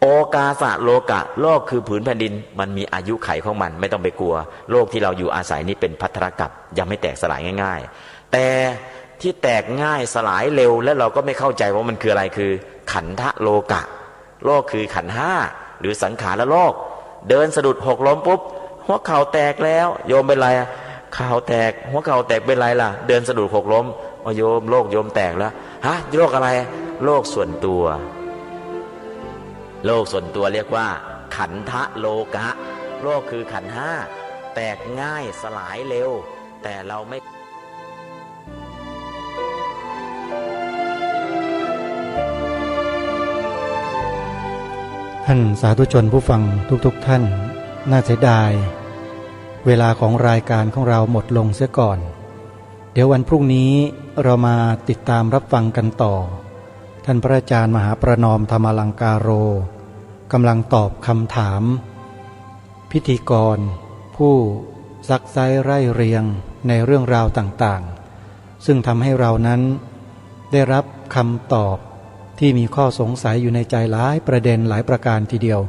โอกาสะโลกะโลกคือผืนแผ่นดินมันมีอายุไขของมันไม่ต้องไปกลัวโลกที่เราอยู่อาศัยนี้เป็นภัทรกัปยังไม่แตกสลายง่ายๆแต่ที่แตกง่ายสลายเร็วแล้วเราก็ไม่เข้าใจว่ามันคืออะไรคือขันธโลกะโลกคือขันธ์ห้าหรือสังขารโลกเดินสะดุดหกล้มปุ๊บหัวเข่าแตกแล้วโยมเป็นไรเข่าแตกหัวเข่าแตกเป็นไรล่ะเดินสะดุดหกล้มโยมโลกโยมแตกแล้วโรคอะไรโรคส่วนตัวโลกส่วนตัวเรียกว่าขันธโลกะโลกคือขันธ์ห้าแตกง่ายสลายเร็วแต่เราไม่ท่านสาธุชนผู้ฟังทุกท่านน่าเสียดายเวลาของรายการของเราหมดลงเสียก่อนเดี๋ยววันพรุ่งนี้เรามาติดตามรับฟังกันต่อท่านพระอาจารย์มหาประนอมธรรมลังการโรกำลังตอบคำถามพิธีกรผู้ซักไซ้ไร่เรียงในเรื่องราวต่างๆซึ่งทำให้เรานั้นได้รับคำตอบที่มีข้อสงสัยอยู่ในใจหลายประเด็นหลายประการทีเดียว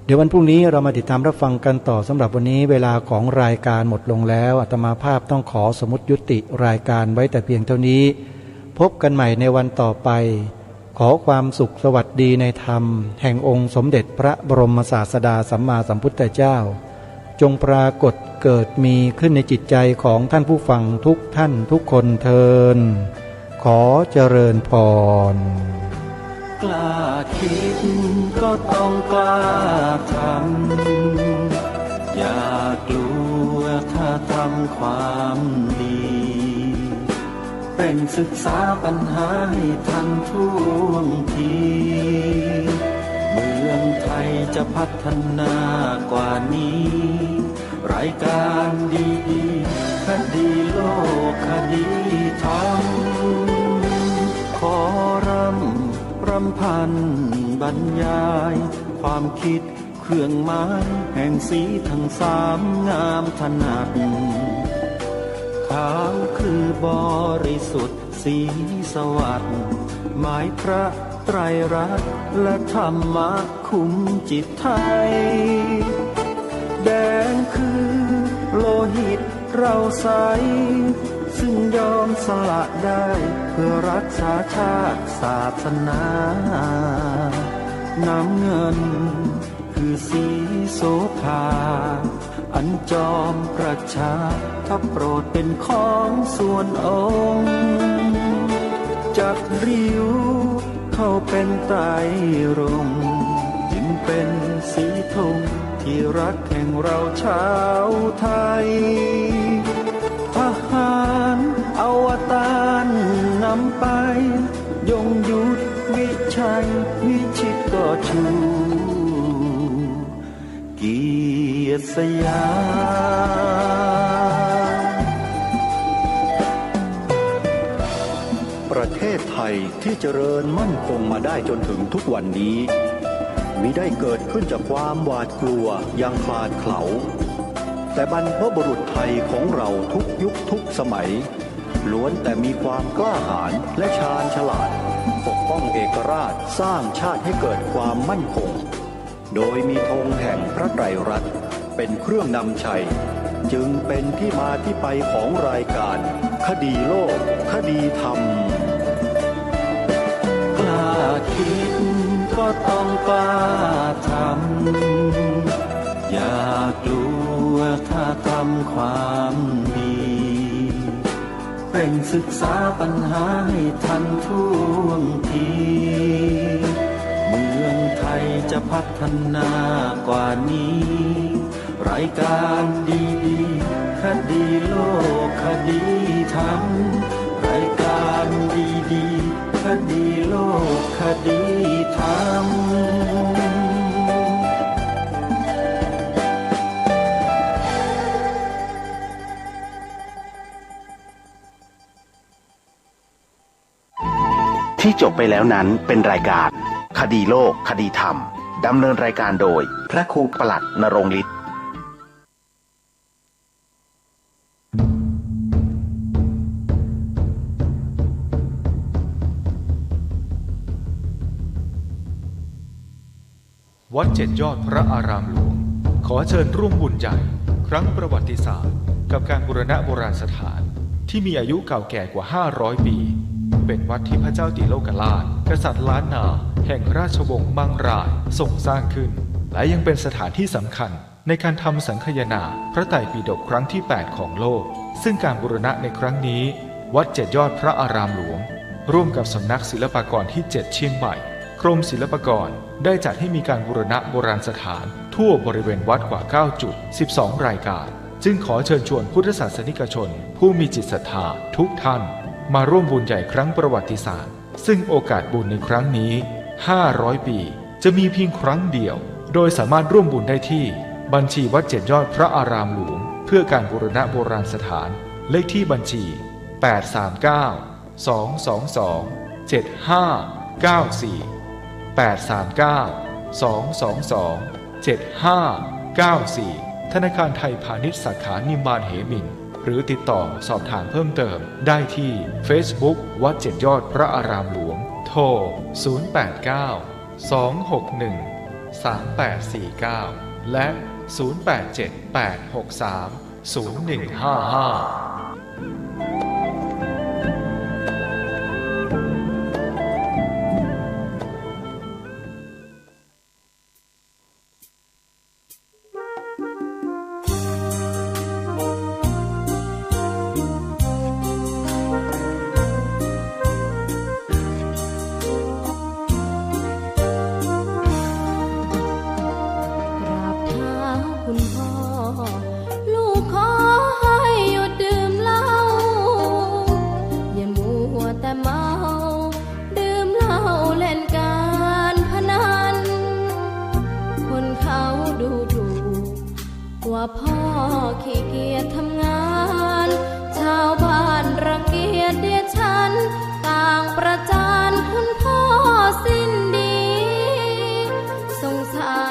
เดี๋ยววันพรุ่งนี้เรามาติดตามรับฟังกันต่อสำหรับวันนี้เวลาของรายการหมดลงแล้วอาตมาภาพต้องขอสมมุติยุติรายการไว้แต่เพียงเท่านี้พบกันใหม่ในวันต่อไปขอความสุขสวัสดีในธรรมแห่งองค์สมเด็จพระบรมศาสดาสัมมาสัมพุทธเจ้าจงปรากฏเกิดมีขึ้นในจิตใจของท่านผู้ฟังทุกท่านทุกคนเทอญขอเจริญพร กล้าคิดก็ต้องกล้าทำอย่ากลัวถ้าทำความดีเร่งศึกษาปัญหาให้ทันท่วงทีเมืองไทยจะพัฒนากว่านี้รายการดีๆคดีโลกคดีธรรมขอรำพันบรรยายความคิดเครื่องหมายแห่งสีทั้งสามงามถนัดขาวคือบริสุทธิ์สีสวัสดิ์หมายพระไตรรัตน์และธรรมะคุ้มจิตไทยแดงคือโลหิตเราใสซึ่งยอมสละได้เพื่อรักษาชาติศาสนาน้ำเงินคือสีโสภาอันจอมประชาถ้าโปรดเป็นของส่วนองค์จัดริ้วเข้าเป็นไตรรงค์จึงเป็นสีธงที่รักแห่งเราชาวไทยทหารอวตารนำไปยงยุทธวิชัยวิชิตก็ชูเกียรติสยามประเทศไทยที่เจริญมั่นคงมาได้จนถึงทุกวันนี้มิได้เกิดขึ้นจากความหวาดกลัวอย่างคลาดเขลาแต่บรรพบุรุษไทยของเราทุกยุคทุกสมัยล้วนแต่มีความกล้าหาญและชาญฉลาดปกป้องเอกราชสร้างชาติให้เกิดความมั่นคงโดยมีธงแห่งพระไตรรัตน์เป็นเครื่องนำชัยจึงเป็นที่มาที่ไปของรายการคดีโลกคดีธรรมกล้าคิดก็ต้องกล้าทำอย่ากลัวถ้าทำความดีเร่งศึกษาปัญหาให้ทันท่วงทีเมืองไทยจะพัฒนากว่านี้รายการดีๆคดีโลกคดีธรรมรายการดีๆคดีโลกคดีธรรมที่จบไปแล้วนั้นเป็นรายการคดีโลกคดีธรรมดำเนินรายการโดยพระครูปลัดณรงค์ฤทธิ์วัดเจ็ดยอดพระอารามหลวงขอเชิญร่วมบุญใหญ่ครั้งประวัติศาสตร์กับการบูรณะโบราณสถานที่มีอายุเก่าแก่กว่า500ปีเป็นวัดที่พระเจ้าติโลกราชกษัตริย์ล้านนาแห่งราชวงศ์มังรายทรงสร้างขึ้นและยังเป็นสถานที่สำคัญในการทำสังคายนาพระไตรปิฎกครั้งที่8ของโลกซึ่งการบูรณะในครั้งนี้วัดเจ็ดยอดพระอารามหลวงร่วมกับสำนักศิลปากรที่7เชียงใหม่กรมศิลปากรได้จัดให้มีการบูรณะโบราณสถานทั่วบริเวณวัดกว่า9จุด12รายการจึงขอเชิญชวนพุทธศาสนิกชนผู้มีจิตศรัทธาทุกท่านมาร่วมบุญใหญ่ครั้งประวัติศาสตร์ซึ่งโอกาสบุญในครั้งนี้500ปีจะมีเพียงครั้งเดียวโดยสามารถร่วมบุญได้ที่บัญชีวัดเจ็ดยอดพระอารามหลวงเพื่อการบูรณะโบราณสถานเลขที่บัญชี839-222-7594 ธนาคารไทยพาณิชย์สาขานิมมานเหมินหรือติดต่อสอบถามเพิ่มเติมได้ที่ Facebook วัดเจ็ดยอดพระอารามหลวงโทร 089-261-3849 และ 0878630155 ดูถูกว่าพ่อขี้เกียจทำงานชาวบ้านรังเกียจเดียฉันต่างประจานคุณพ่อสิ้นดีสงสาร